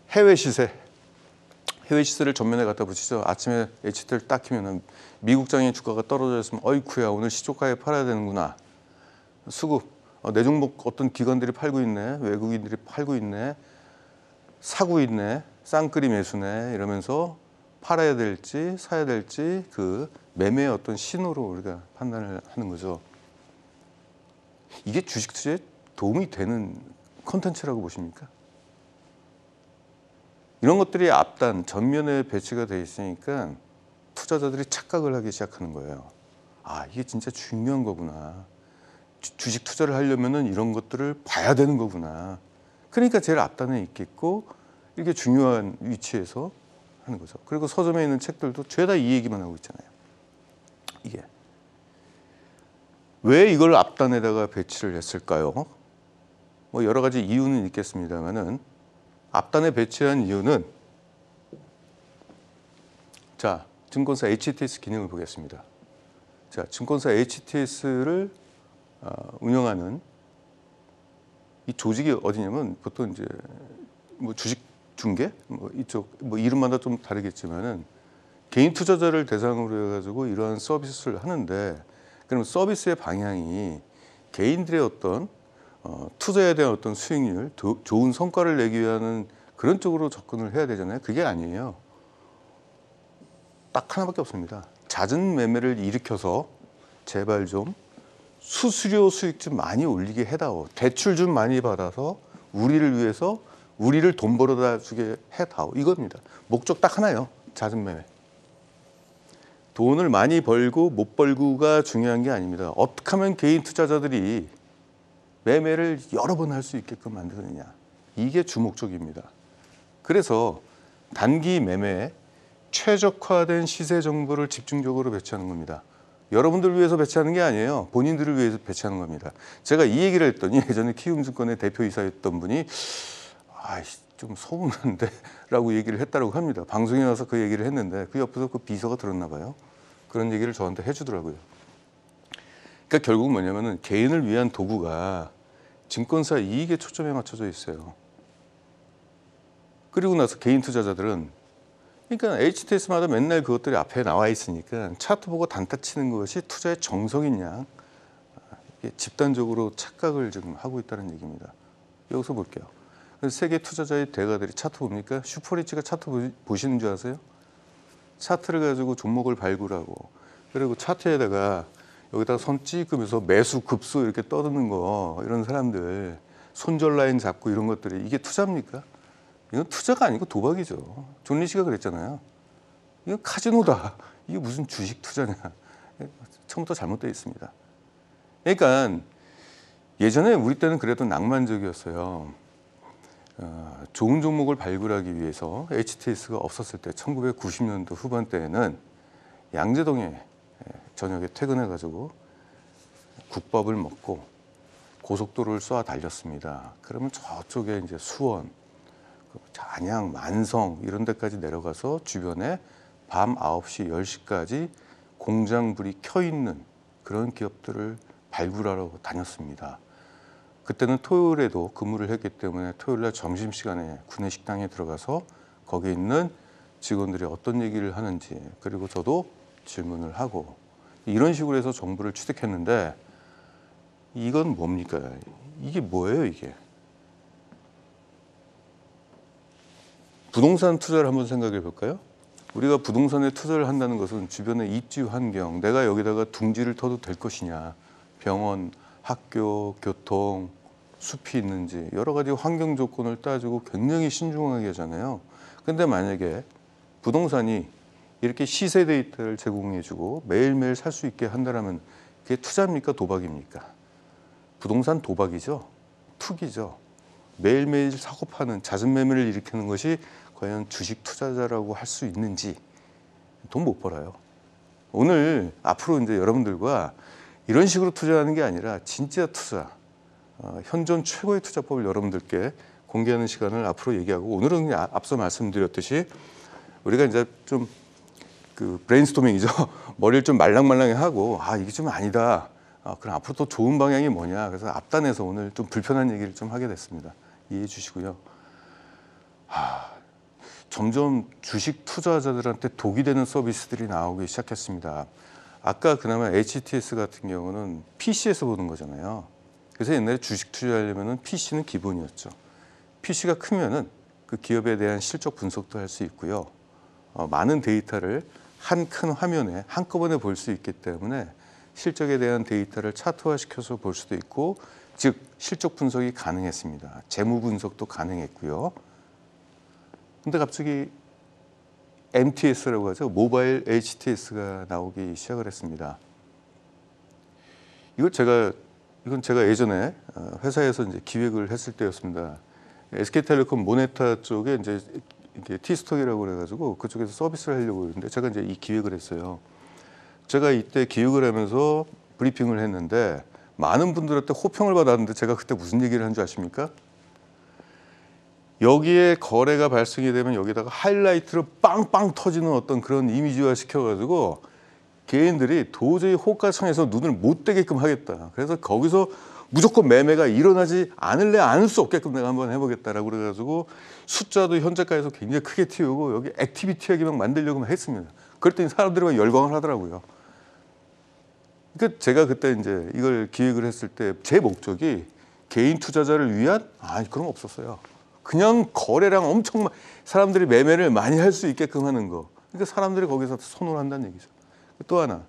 B: 해외 시세. 해외 시세를 전면에 갖다 붙이죠. 아침에 HT를 딱 키면은 미국장의 주가가 떨어져 있으면 어이쿠야, 오늘 시초가에 팔아야 되는구나. 수급, 내 종목 어떤 기관들이 팔고 있네, 외국인들이 팔고 있네. 사고 있네, 쌍끌이 매수네 이러면서 팔아야 될지 사야 될지 그 매매의 어떤 신호로 우리가 판단을 하는 거죠. 이게 주식 투자에 도움이 되는 콘텐츠라고 보십니까? 이런 것들이 앞단, 전면에 배치가 돼 있으니까 투자자들이 착각을 하기 시작하는 거예요. 아, 이게 진짜 중요한 거구나. 주식 투자를 하려면은 이런 것들을 봐야 되는 거구나. 그러니까 제일 앞단에 있겠고 이렇게 중요한 위치에서 하는 거죠. 그리고 서점에 있는 책들도 죄다 이 얘기만 하고 있잖아요. 이게 왜 이걸 앞단에다가 배치를 했을까요? 뭐 여러 가지 이유는 있겠습니다만은 앞단에 배치한 이유는 자, 증권사 HTS 기능을 보겠습니다. 자, 증권사 HTS를 운영하는 이 조직이 어디냐면 보통 이제 뭐 주식 중개 뭐 이쪽 뭐 이름마다 좀 다르겠지만은 개인 투자자를 대상으로 해가지고 이러한 서비스를 하는데 그럼 서비스의 방향이 개인들의 어떤 투자에 대한 어떤 수익률, 좋은 성과를 내기 위한 그런 쪽으로 접근을 해야 되잖아요. 그게 아니에요. 딱 하나밖에 없습니다. 잦은 매매를 일으켜서 제발 좀 수수료 수익 좀 많이 올리게 해다오. 대출 좀 많이 받아서 우리를 위해서 우리를 돈 벌어다 주게 해다오. 이겁니다. 목적 딱 하나예요. 잦은 매매. 돈을 많이 벌고 못 벌고가 중요한 게 아닙니다. 어떻게 하면 개인 투자자들이 매매를 여러 번 할 수 있게끔 만드느냐. 이게 주목적입니다. 그래서 단기 매매에 최적화된 시세 정보를 집중적으로 배치하는 겁니다. 여러분들을 위해서 배치하는 게 아니에요. 본인들을 위해서 배치하는 겁니다. 제가 이 얘기를 했더니 예전에 키움증권의 대표이사였던 분이 좀 소문난데 라고 얘기를 했다고 합니다. 방송에 나와서 그 얘기를 했는데 그 옆에서 그 비서가 들었나 봐요. 그런 얘기를 저한테 해주더라고요. 그러니까 결국 뭐냐면은 개인을 위한 도구가 증권사 이익에 초점에 맞춰져 있어요. 그리고 나서 개인 투자자들은 그러니까 HTS마다 맨날 그것들이 앞에 나와 있으니까 차트 보고 단타 치는 것이 투자의 정석인 양 집단적으로 착각을 지금 하고 있다는 얘기입니다. 여기서 볼게요. 세계 투자자의 대가들이 차트 봅니까? 슈퍼리치가 차트 보시는 줄 아세요? 차트를 가지고 종목을 발굴하고 그리고 차트에다가 여기다가 손 찍으면서 매수 급수 이렇게 떠드는 거 이런 사람들 손절 라인 잡고 이런 것들이 이게 투자입니까? 이건 투자가 아니고 도박이죠. 존 리시가 그랬잖아요. 이건 카지노다. 이게 무슨 주식 투자냐. 처음부터 잘못되어 있습니다. 그러니까 예전에 우리 때는 그래도 낭만적이었어요. 좋은 종목을 발굴하기 위해서 HTS가 없었을 때 1990년도 후반대에는 양재동에 저녁에 퇴근해가지고 국밥을 먹고 고속도로를 쏘아 달렸습니다. 그러면 저쪽에 이제 수원, 안양, 만성 이런 데까지 내려가서 주변에 밤 9시, 10시까지 공장불이 켜 있는 그런 기업들을 발굴하러 다녔습니다. 그때는 토요일에도 근무를 했기 때문에 토요일날 점심시간에 구내식당에 들어가서 거기 있는 직원들이 어떤 얘기를 하는지 그리고 저도 질문을 하고 이런 식으로 해서 정보를 취득했는데 이건 뭡니까? 이게 뭐예요 이게? 부동산 투자를 한번 생각해 볼까요? 우리가 부동산에 투자를 한다는 것은 주변의 입지 환경, 내가 여기다가 둥지를 터도 될 것이냐, 병원, 학교, 교통, 숲이 있는지 여러 가지 환경 조건을 따지고 굉장히 신중하게 하잖아요. 근데 만약에 부동산이 이렇게 시세 데이터를 제공해주고 매일매일 살 수 있게 한다면 그게 투자입니까? 도박입니까? 부동산 도박이죠. 투기죠. 매일매일 사고 파는 잦은 매매를 일으키는 것이 과연 주식 투자자라고 할 수 있는지 돈 못 벌어요. 오늘 앞으로 이제 여러분들과 이런 식으로 투자하는 게 아니라 진짜 투자, 현존 최고의 투자법을 여러분들께 공개하는 시간을 앞으로 얘기하고 오늘은 그냥 앞서 말씀드렸듯이 우리가 이제 좀 그 브레인스토밍이죠. 머리를 좀 말랑말랑해 하고 이게 좀 아니다. 그럼 앞으로 또 좋은 방향이 뭐냐. 그래서 앞단에서 오늘 좀 불편한 얘기를 좀 하게 됐습니다. 이해해 주시고요. 점점 주식 투자자들한테 독이 되는 서비스들이 나오기 시작했습니다. 아까 그나마 HTS 같은 경우는 PC에서 보는 거잖아요. 그래서 옛날에 주식 투자하려면 PC는 기본이었죠. PC가 크면은 그 기업에 대한 실적 분석도 할 수 있고요. 많은 데이터를 한 큰 화면에 한꺼번에 볼 수 있기 때문에 실적에 대한 데이터를 차트화시켜서 볼 수도 있고, 즉 실적 분석이 가능했습니다. 재무 분석도 가능했고요. 근데 갑자기 MTS라고 하죠. 모바일 HTS가 나오기 시작을 했습니다. 이건 제가 예전에 회사에서 이제 기획을 했을 때였습니다. SK텔레콤 모네타 쪽에 이제 이게 T스톡이라고 그래가지고 그쪽에서 서비스를 하려고 했는데 제가 이제 이 기획을 했어요. 제가 이때 기획을 하면서 브리핑을 했는데 많은 분들한테 호평을 받았는데 제가 그때 무슨 얘기를 한 줄 아십니까? 여기에 거래가 발생이 되면 여기다가 하이라이트로 빵빵 터지는 어떤 그런 이미지화 시켜가지고 개인들이 도저히 호가창에서 눈을 못 떼게끔 하겠다. 그래서 거기서 무조건 매매가 일어나지 않을래 않을 수 없게끔 내가 한번 해보겠다라고 그래가지고 숫자도 현재가에서 굉장히 크게 튀우고 여기 액티비티하게 막 만들려고 했습니다. 그랬더니 사람들이 막 열광을 하더라고요. 그러니까 제가 그때 이제 이걸 기획을 했을 때 제 목적이 개인 투자자를 위한 그런 거 없었어요. 그냥 거래량 엄청 사람들이 매매를 많이 할 수 있게끔 하는 거. 그러니까 사람들이 거기서 손을 한다는 얘기죠. 또 하나.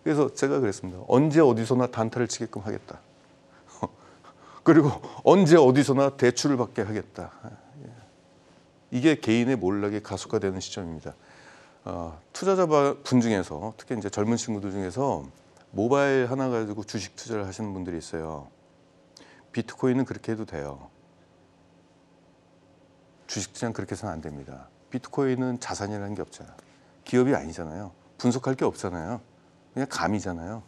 B: 그래서 제가 그랬습니다. 언제 어디서나 단타를 치게끔 하겠다. 그리고 언제 어디서나 대출을 받게 하겠다. 이게 개인의 몰락이 가속화되는 시점입니다. 투자자 분 중에서 특히 이제 젊은 친구들 중에서 모바일 하나 가지고 주식 투자를 하시는 분들이 있어요. 비트코인은 그렇게 해도 돼요. 주식시장 그렇게 해서는 안 됩니다. 비트코인은 자산이라는 게 없잖아요. 기업이 아니잖아요. 분석할 게 없잖아요. 그냥 감이잖아요.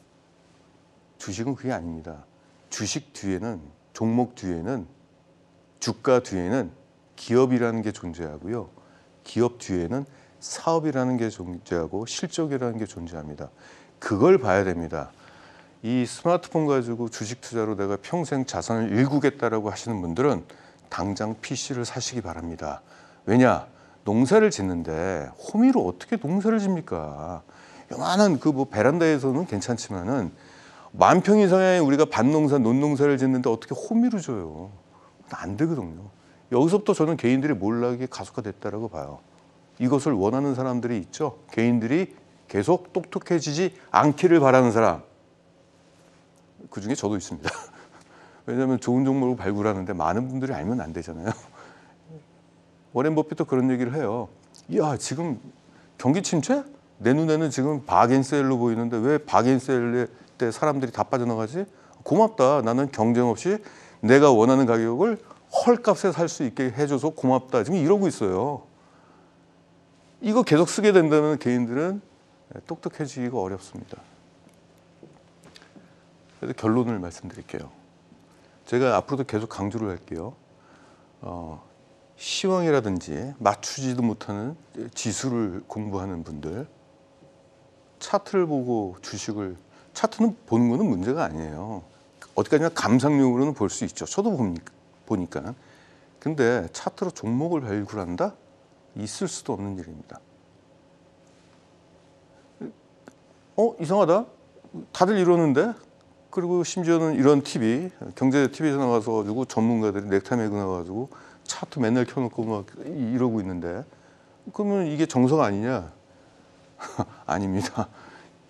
B: 주식은 그게 아닙니다. 주식 뒤에는, 종목 뒤에는, 주가 뒤에는 기업이라는 게 존재하고요. 기업 뒤에는 사업이라는 게 존재하고 실적이라는 게 존재합니다. 그걸 봐야 됩니다. 이 스마트폰 가지고 주식 투자로 내가 평생 자산을 일구겠다라고 하시는 분들은 당장 PC를 사시기 바랍니다. 왜냐? 농사를 짓는데 호미로 어떻게 농사를 집니까? 요만한 그 뭐 베란다에서는 괜찮지만은 만 평 이상의 우리가 밭농사, 논농사를 짓는데 어떻게 호미로 줘요? 안 되거든요. 여기서부터 저는 개인들이 몰락이 가속화됐다라고 봐요. 이것을 원하는 사람들이 있죠. 개인들이 계속 똑똑해지지 않기를 바라는 사람. 그 중에 저도 있습니다. 왜냐하면 좋은 종목을 발굴하는데 많은 분들이 알면 안 되잖아요. 워렌 버핏도 그런 얘기를 해요. 야, 지금 경기 침체? 내 눈에는 지금 바겐셀로 보이는데 왜 바겐셀 때 사람들이 다 빠져나가지? 고맙다. 나는 경쟁 없이 내가 원하는 가격을 헐값에 살 수 있게 해줘서 고맙다. 지금 이러고 있어요. 이거 계속 쓰게 된다면 개인들은 똑똑해지기가 어렵습니다. 그래서 결론을 말씀드릴게요. 제가 앞으로도 계속 강조를 할게요. 시황이라든지 맞추지도 못하는 지수를 공부하는 분들, 차트를 보고 주식을, 차트는 보는 거는 문제가 아니에요. 어디까지나 감상용으로는 볼 수 있죠. 저도 보니까. 근데 차트로 종목을 발굴한다? 있을 수도 없는 일입니다. 이상하다. 다들 이러는데? 그리고 심지어는 이런 TV, 경제 TV에서 나가서 가지고 전문가들이 넥타이 메고 나가지고 차트 맨날 켜놓고 막 이러고 있는데, 그러면 이게 정석 아니냐? 아닙니다.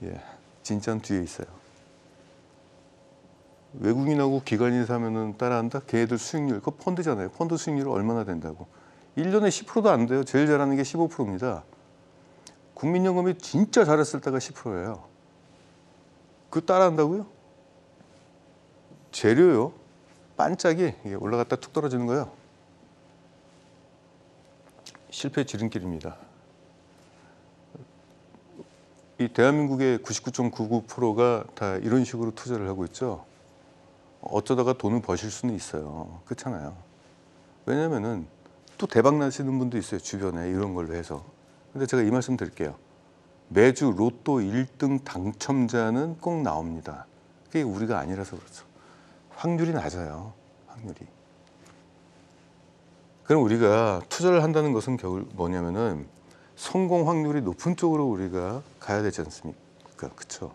B: 예, 진짜는 뒤에 있어요. 외국인하고 기관이 사면은 따라한다? 걔네들 수익률, 그거 펀드잖아요. 펀드 수익률이 얼마나 된다고? 1년에 10%도 안 돼요. 제일 잘하는 게 15%입니다. 국민연금이 진짜 잘했을 때가 10%예요. 그거 따라한다고요? 재료요. 반짝이 이게 올라갔다 툭 떨어지는 거예요. 실패의 지름길입니다. 이 대한민국의 99.99%가 다 이런 식으로 투자를 하고 있죠. 어쩌다가 돈을 버실 수는 있어요. 그렇잖아요. 왜냐면은 또 대박 나시는 분도 있어요. 주변에 이런 걸로 해서. 근데 제가 이 말씀 드릴게요. 매주 로또 1등 당첨자는 꼭 나옵니다. 그게 우리가 아니라서 그렇죠. 확률이 낮아요. 확률이. 그럼 우리가 투자를 한다는 것은 결국 뭐냐면은 성공 확률이 높은 쪽으로 우리가 가야 되지 않습니까? 그렇죠.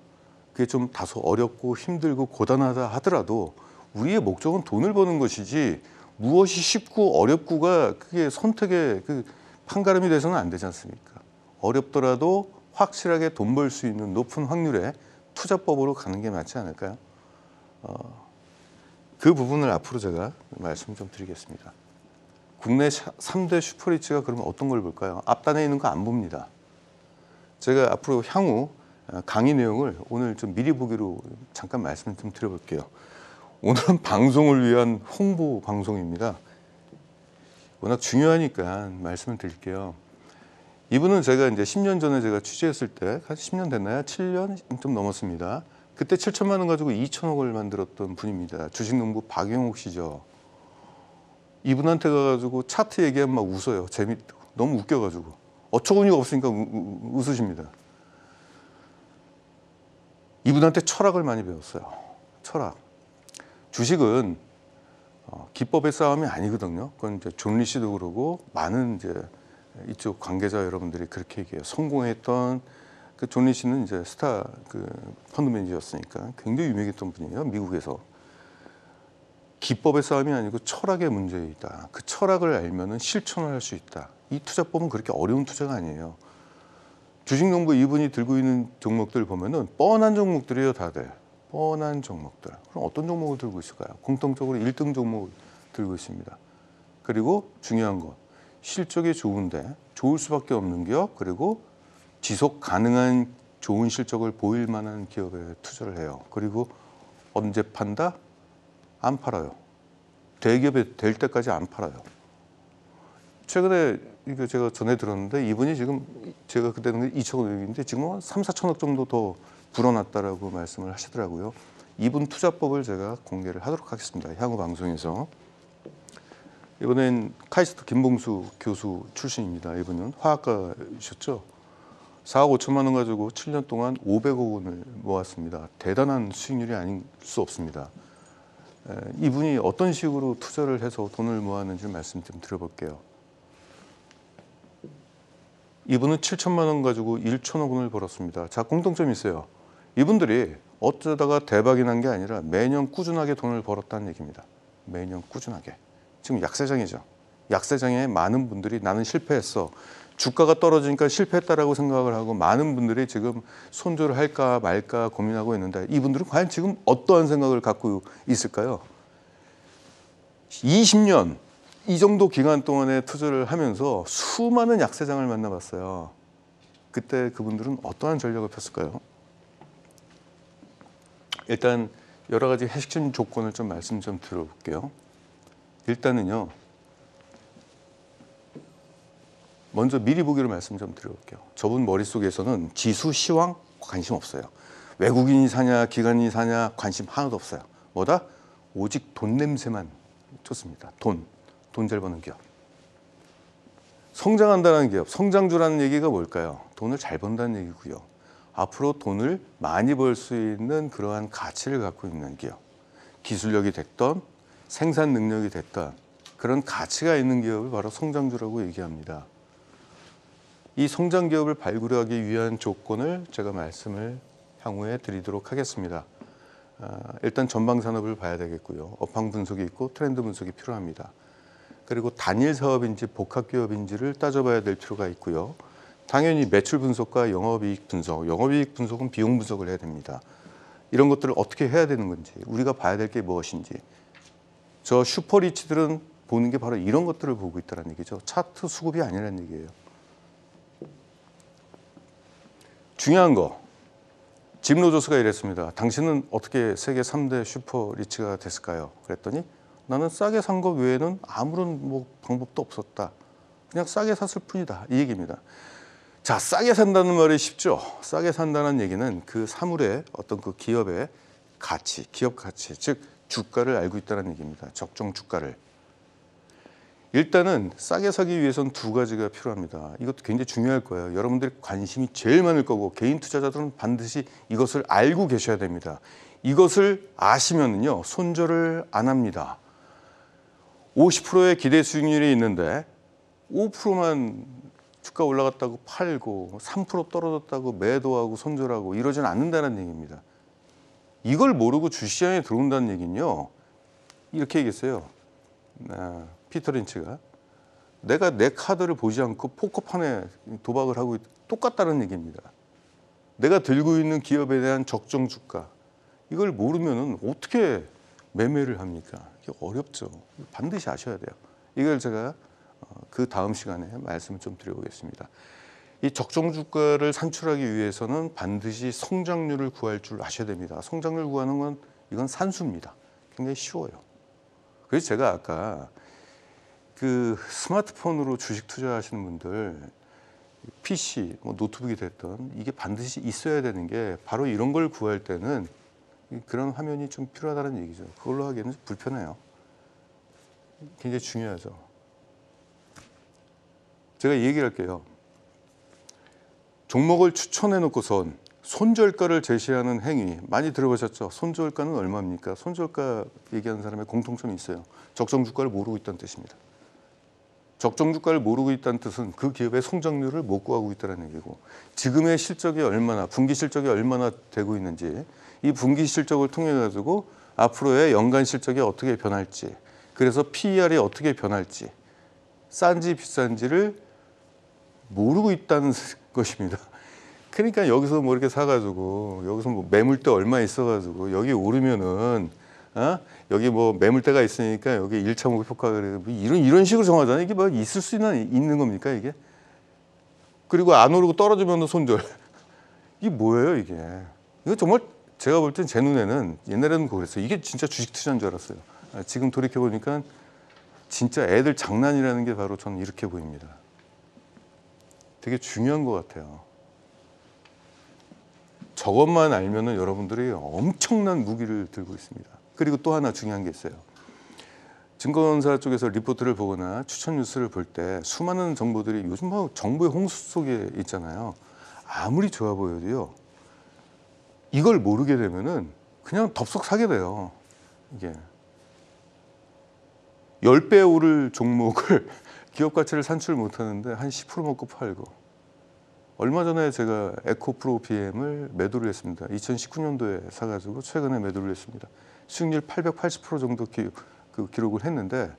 B: 그게 좀 다소 어렵고 힘들고 고단하다 하더라도 우리의 목적은 돈을 버는 것이지 무엇이 쉽고 어렵고가 그게 선택의 그 판가름이 돼서는 안 되지 않습니까? 어렵더라도 확실하게 돈 벌 수 있는 높은 확률의 투자법으로 가는 게 맞지 않을까요? 그 부분을 앞으로 제가 말씀 좀 드리겠습니다. 국내 3대 슈퍼리츠가 그러면 어떤 걸 볼까요? 앞단에 있는 거 안 봅니다. 제가 앞으로 향후 강의 내용을 오늘 좀 미리 보기로 잠깐 말씀을 좀 드려볼게요. 오늘은 방송을 위한 홍보 방송입니다. 워낙 중요하니까 말씀을 드릴게요. 이분은 제가 이제 10년 전에 제가 취재했을 때, 한 10년 됐나요? 7년 좀 넘었습니다. 그때 7천만 원 가지고 2천억을 만들었던 분입니다. 주식농부 박영욱 씨죠. 이분한테 가가지고 차트 얘기하면 막 웃어요. 너무 웃겨가지고. 어처구니가 없으니까 웃으십니다. 이분한테 철학을 많이 배웠어요. 철학. 주식은 기법의 싸움이 아니거든요. 그건 이제 존 리 씨도 그러고 많은 이제 이쪽 관계자 여러분들이 그렇게 얘기해요. 성공했던 그 존 리 씨는 이제 스타 그 펀드 매니저였으니까 굉장히 유명했던 분이에요. 미국에서. 기법의 싸움이 아니고 철학의 문제이다. 그 철학을 알면은 실천을 할 수 있다. 이 투자법은 그렇게 어려운 투자가 아니에요. 주식농부 이분이 들고 있는 종목들 보면은 뻔한 종목들이에요, 다들. 뻔한 종목들. 그럼 어떤 종목을 들고 있을까요? 공통적으로 1등 종목을 들고 있습니다. 그리고 중요한 건 실적이 좋은데 좋을 수밖에 없는 기업, 그리고 지속 가능한 좋은 실적을 보일 만한 기업에 투자를 해요. 그리고 언제 판다? 안 팔아요. 대기업이 될 때까지 안 팔아요. 최근에 이거 제가 전해 들었는데 이분이 지금 제가 그때는 2천억인데 지금 한 3, 4천억 정도 더 불어났다라고 말씀을 하시더라고요. 이분 투자법을 제가 공개를 하도록 하겠습니다. 향후 방송에서. 이번엔 카이스트 김봉수 교수 출신입니다. 이분은 화학과이셨죠. 4억 5천만 원 가지고 7년 동안 500억 원을 모았습니다. 대단한 수익률이 아닐 수 없습니다. 이분이 어떤 식으로 투자를 해서 돈을 모았는지 말씀 좀 드려볼게요. 이분은 7천만 원 가지고 1천억 원을 벌었습니다. 자, 공통점이 있어요. 이분들이 어쩌다가 대박이 난 게 아니라 매년 꾸준하게 돈을 벌었다는 얘기입니다. 매년 꾸준하게. 지금 약세장이죠. 약세장에 많은 분들이 나는 실패했어. 주가가 떨어지니까 실패했다라고 생각을 하고 많은 분들이 지금 손절을 할까 말까 고민하고 있는데 이분들은 과연 지금 어떠한 생각을 갖고 있을까요? 20년 이 정도 기간 동안에 투자를 하면서 수많은 약세장을 만나봤어요. 그때 그분들은 어떠한 전략을 폈을까요? 일단 여러 가지 핵심 조건을 좀 말씀 좀 드려볼게요. 일단은요. 먼저 미리 보기로 말씀 좀 드려볼게요. 저분 머릿속에서는 지수, 시황 관심 없어요. 외국인이 사냐, 기관이 사냐 관심 하나도 없어요. 뭐다? 오직 돈 냄새만 좋습니다. 돈 잘 버는 기업. 성장한다는 기업, 성장주라는 얘기가 뭘까요? 돈을 잘 번다는 얘기고요. 앞으로 돈을 많이 벌 수 있는 그러한 가치를 갖고 있는 기업. 기술력이 됐던 생산 능력이 됐던 그런 가치가 있는 기업을 바로 성장주라고 얘기합니다. 이 성장 기업을 발굴하기 위한 조건을 제가 말씀을 향후에 드리도록 하겠습니다. 일단 전방 산업을 봐야 되겠고요. 업황 분석이 있고 트렌드 분석이 필요합니다. 그리고 단일 사업인지 복합 기업인지를 따져봐야 될 필요가 있고요. 당연히 매출 분석과 영업이익 분석, 영업이익 분석은 비용 분석을 해야 됩니다. 이런 것들을 어떻게 해야 되는 건지, 우리가 봐야 될 게 무엇인지. 저 슈퍼리치들은 보는 게 바로 이런 것들을 보고 있다는 얘기죠. 차트 수급이 아니라는 얘기예요. 중요한 거, 짐 로저스가 이랬습니다. 당신은 어떻게 세계 3대 슈퍼리치가 됐을까요? 그랬더니 나는 싸게 산 거 외에는 아무런 방법도 없었다. 그냥 싸게 샀을 뿐이다. 이 얘기입니다. 자, 싸게 산다는 말이 쉽죠. 싸게 산다는 얘기는 그 사물의 어떤 그 기업의 가치, 기업 가치, 즉 주가를 알고 있다는 얘기입니다. 적정 주가를. 일단은 싸게 사기 위해서는 두 가지가 필요합니다. 이것도 굉장히 중요할 거예요. 여러분들이 관심이 제일 많을 거고 개인 투자자들은 반드시 이것을 알고 계셔야 됩니다. 이것을 아시면요 손절을 안 합니다. 50%의 기대 수익률이 있는데 5%만 주가 올라갔다고 팔고 3% 떨어졌다고 매도하고 손절하고 이러진 않는다는 얘기입니다. 이걸 모르고 주시장에 들어온다는 얘기는요. 이렇게 얘기했어요. 피터 린치가 내가 내 카드를 보지 않고 포커판에 도박을 하고 똑같다는 얘기입니다. 내가 들고 있는 기업에 대한 적정 주가 이걸 모르면은 어떻게 매매를 합니까? 이게 어렵죠. 반드시 아셔야 돼요. 이걸 제가 그 다음 시간에 말씀을 좀 드려보겠습니다. 이 적정 주가를 산출하기 위해서는 반드시 성장률을 구할 줄 아셔야 됩니다. 성장률 구하는 건 이건 산수입니다. 굉장히 쉬워요. 그래서 제가 아까 그 스마트폰으로 주식 투자하시는 분들 PC, 뭐 노트북이 됐던 이게 반드시 있어야 되는 게 바로 이런 걸 구할 때는 그런 화면이 좀 필요하다는 얘기죠. 그걸로 하기에는 불편해요. 굉장히 중요하죠. 제가 이 얘기를 할게요. 종목을 추천해 놓고선 손절가를 제시하는 행위 많이 들어보셨죠? 손절가는 얼마입니까? 손절가 얘기하는 사람의 공통점이 있어요. 적정 주가를 모르고 있다는 뜻입니다. 적정 주가를 모르고 있다는 뜻은 그 기업의 성장률을 못 구하고 있다는 얘기고 지금의 실적이 얼마나 분기 실적이 얼마나 되고 있는지 이 분기 실적을 통해 가지고 앞으로의 연간 실적이 어떻게 변할지 그래서 PER이 어떻게 변할지 싼지 비싼지를 모르고 있다는 것입니다. 그러니까 여기서 뭐 이렇게 사가지고 여기서 뭐 매물대 얼마 있어가지고 여기 오르면은 여기 뭐 매물대가 있으니까 여기 1차 목표가 그래 이런 식으로 정하잖아요. 이게 뭐 있을 수 있는 겁니까 이게? 그리고 안 오르고 떨어지면 손절. 이게 뭐예요 이게? 이거 정말 제가 볼 땐 제 눈에는 옛날에는 그랬어요. 이게 진짜 주식 투자인 줄 알았어요. 지금 돌이켜 보니까 진짜 애들 장난이라는 게 바로 저는 이렇게 보입니다. 되게 중요한 것 같아요. 저것만 알면은 여러분들이 엄청난 무기를 들고 있습니다. 그리고 또 하나 중요한 게 있어요. 증권사 쪽에서 리포트를 보거나 추천 뉴스를 볼 때 수많은 정보들이 요즘 뭐 정보의 홍수 속에 있잖아요. 아무리 좋아 보여도요. 이걸 모르게 되면은 그냥 덥석 사게 돼요. 이게 10배 오를 종목을 기업 가치를 산출 못하는데 한 10% 먹고 팔고 얼마 전에 제가 에코프로 BM을 매도를 했습니다. 2019년도에 사가지고 최근에 매도를 했습니다. 수익률 880% 정도 기록을 했는데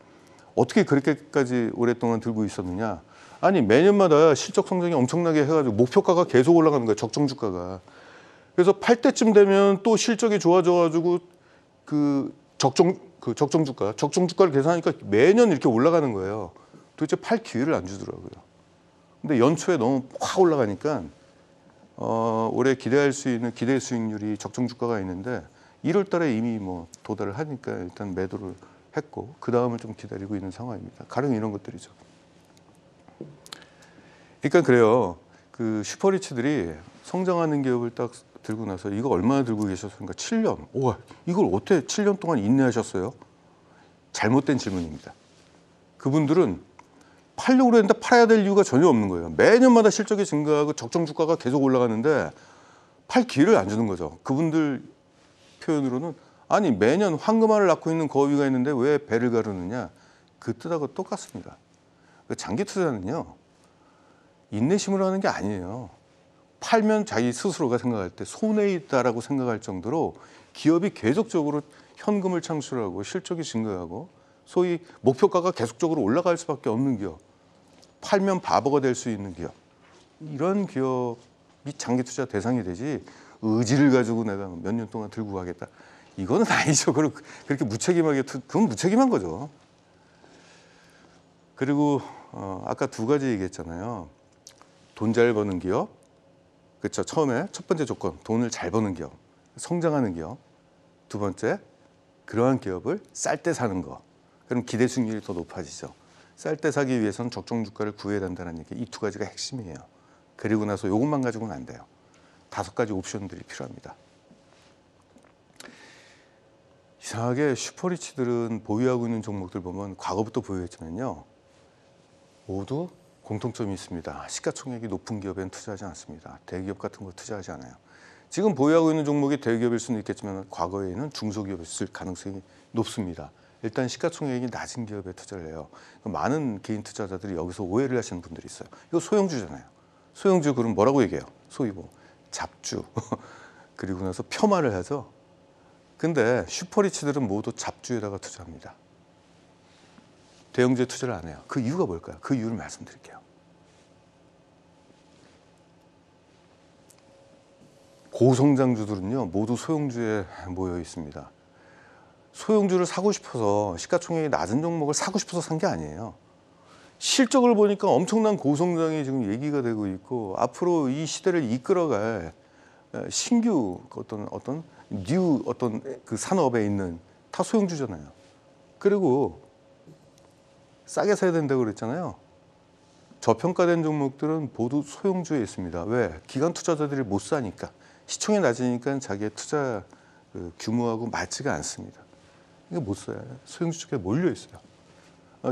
B: 어떻게 그렇게까지 오랫동안 들고 있었느냐? 아니 매년마다 실적 성장이 엄청나게 해가지고 목표가가 계속 올라가는 거예요. 적정 주가가. 그래서 팔 때쯤 되면 또 실적이 좋아져가지고 적정 주가를 계산하니까 매년 이렇게 올라가는 거예요. 도대체 팔 기회를 안 주더라고요. 근데 연초에 너무 확 올라가니까 올해 기대할 수 있는 기대 수익률이 적정 주가가 있는데 1월 달에 이미 뭐 도달을 하니까 일단 매도를 했고 그 다음을 좀 기다리고 있는 상황입니다. 가령 이런 것들이죠. 그러니까 그래요. 그 슈퍼리치들이 성장하는 기업을 딱 들고 나서 이거 얼마나 들고 계셨습니까? 7년. 우와, 이걸 어떻게 7년 동안 인내하셨어요? 잘못된 질문입니다. 그분들은 팔려고 그랬는데 팔아야 될 이유가 전혀 없는 거예요. 매년마다 실적이 증가하고 적정 주가가 계속 올라가는데 팔 기회를 안 주는 거죠. 그분들 표현으로는 아니 매년 황금알을 낳고 있는 거위가 있는데 왜 배를 가르느냐. 그 뜻하고 똑같습니다. 장기 투자는요. 인내심으로 하는 게 아니에요. 팔면 자기 스스로가 생각할 때 손해 있다라고 생각할 정도로 기업이 계속적으로 현금을 창출하고 실적이 증가하고 소위 목표가가 계속적으로 올라갈 수밖에 없는 기업, 팔면 바보가 될 수 있는 기업, 이런 기업이 장기 투자 대상이 되지 의지를 가지고 내가 몇 년 동안 들고 가겠다. 이거는 아니죠. 그렇게 무책임하게, 그건 무책임한 거죠. 그리고 아까 두 가지 얘기했잖아요. 돈 잘 버는 기업, 그렇죠. 처음에 첫 번째 조건, 돈을 잘 버는 기업, 성장하는 기업. 두 번째, 그러한 기업을 쌀 때 사는 거. 그럼 기대 수익률이 더 높아지죠. 쌀 때 사기 위해서는 적정 주가를 구해야 된다는 얘기. 이 두 가지가 핵심이에요. 그리고 나서 이것만 가지고는 안 돼요. 5가지 옵션들이 필요합니다. 이상하게 슈퍼리치들은 보유하고 있는 종목들 보면 과거부터 보유했지만요. 모두 공통점이 있습니다. 시가총액이 높은 기업엔 투자하지 않습니다. 대기업 같은 거 투자하지 않아요. 지금 보유하고 있는 종목이 대기업일 수는 있겠지만 과거에는 중소기업이었을 가능성이 높습니다. 일단 시가총액이 낮은 기업에 투자를 해요. 많은 개인 투자자들이 여기서 오해를 하시는 분들이 있어요. 이거 소형주잖아요. 소형주 그럼 뭐라고 얘기해요? 소위 뭐 잡주. 그리고 나서 폄하를 하죠. 근데 슈퍼리치들은 모두 잡주에다가 투자합니다. 대형주에 투자를 안 해요? 그 이유가 뭘까요? 그 이유를 말씀드릴게요. 고성장주들은요 모두 소형주에 모여 있습니다. 소형주를 사고 싶어서 시가총액이 낮은 종목을 사고 싶어서 산 게 아니에요. 실적을 보니까 엄청난 고성장이 지금 얘기가 되고 있고 앞으로 이 시대를 이끌어갈 신규 어떤 뉴 그 산업에 있는 다 소형주잖아요. 그리고 싸게 사야 된다고 그랬잖아요. 저평가된 종목들은 모두 소형주에 있습니다. 왜? 기관 투자자들이 못 사니까. 시총이 낮으니까 자기의 투자 규모하고 맞지가 않습니다. 이게 못 사요. 소형주 쪽에 몰려 있어요.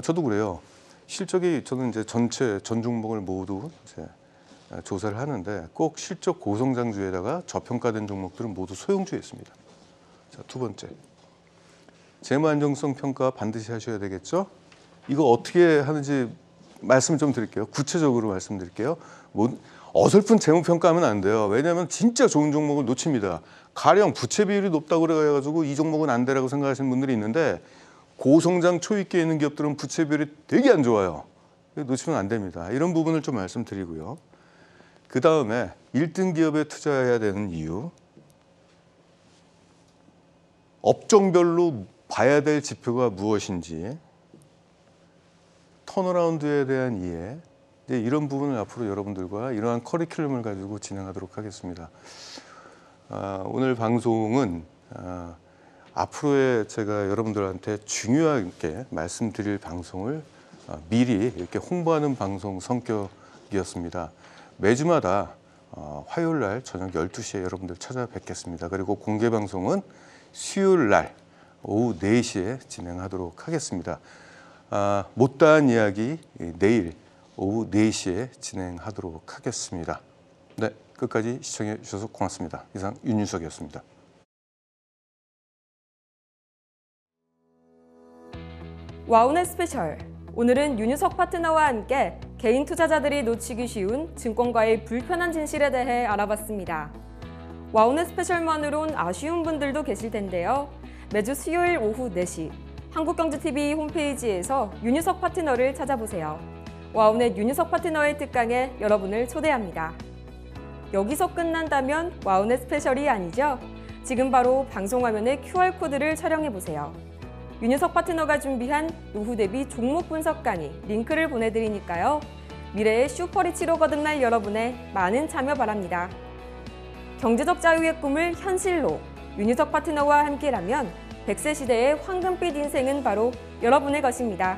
B: 저도 그래요. 실적이 저는 이제 전체 전 종목을 모두 이제 조사를 하는데 꼭 실적 고성장주에다가 저평가된 종목들은 모두 소형주에 있습니다. 자, 두 번째. 재무 안정성 평가 반드시 하셔야 되겠죠? 이거 어떻게 하는지 말씀 좀 드릴게요. 구체적으로 말씀드릴게요. 어설픈 재무 평가하면 안 돼요. 왜냐하면 진짜 좋은 종목을 놓칩니다. 가령 부채 비율이 높다고 그래가지고 이 종목은 안 되라고 생각하시는 분들이 있는데 고성장 초입기에 있는 기업들은 부채 비율이 되게 안 좋아요. 놓치면 안 됩니다. 이런 부분을 좀 말씀드리고요. 그 다음에 1등 기업에 투자해야 되는 이유, 업종별로 봐야 될 지표가 무엇인지, 턴어라운드에 대한 이해, 이런 부분을 앞으로 여러분들과 이러한 커리큘럼을 가지고 진행하도록 하겠습니다. 오늘 방송은 앞으로의 제가 여러분들한테 중요하게 말씀드릴 방송을 미리 이렇게 홍보하는 방송 성격이었습니다. 매주마다 화요일 날 저녁 12시에 여러분들 찾아뵙겠습니다. 그리고 공개 방송은 수요일 날 오후 4시에 진행하도록 하겠습니다. 못다한 이야기 내일 오후 4시에 진행하도록 하겠습니다. 네, 끝까지 시청해 주셔서 고맙습니다. 이상 윤윤석이었습니다.
A: 와우넷 스페셜. 오늘은 윤유석 파트너와 함께 개인 투자자들이 놓치기 쉬운 증권가의 불편한 진실에 대해 알아봤습니다. 와우넷 스페셜만으론 아쉬운 분들도 계실 텐데요. 매주 수요일 오후 4시 한국경제TV 홈페이지에서 윤유석 파트너를 찾아보세요. 와우넷 윤유석 파트너의 특강에 여러분을 초대합니다. 여기서 끝난다면 와우넷 스페셜이 아니죠? 지금 바로 방송화면의 QR코드를 촬영해보세요. 윤유석 파트너가 준비한 노후 대비 종목 분석 강의 링크를 보내드리니까요. 미래의 슈퍼리치로 거듭날 여러분의 많은 참여 바랍니다. 경제적 자유의 꿈을 현실로 윤유석 파트너와 함께라면 100세 시대의 황금빛 인생은 바로 여러분의 것입니다.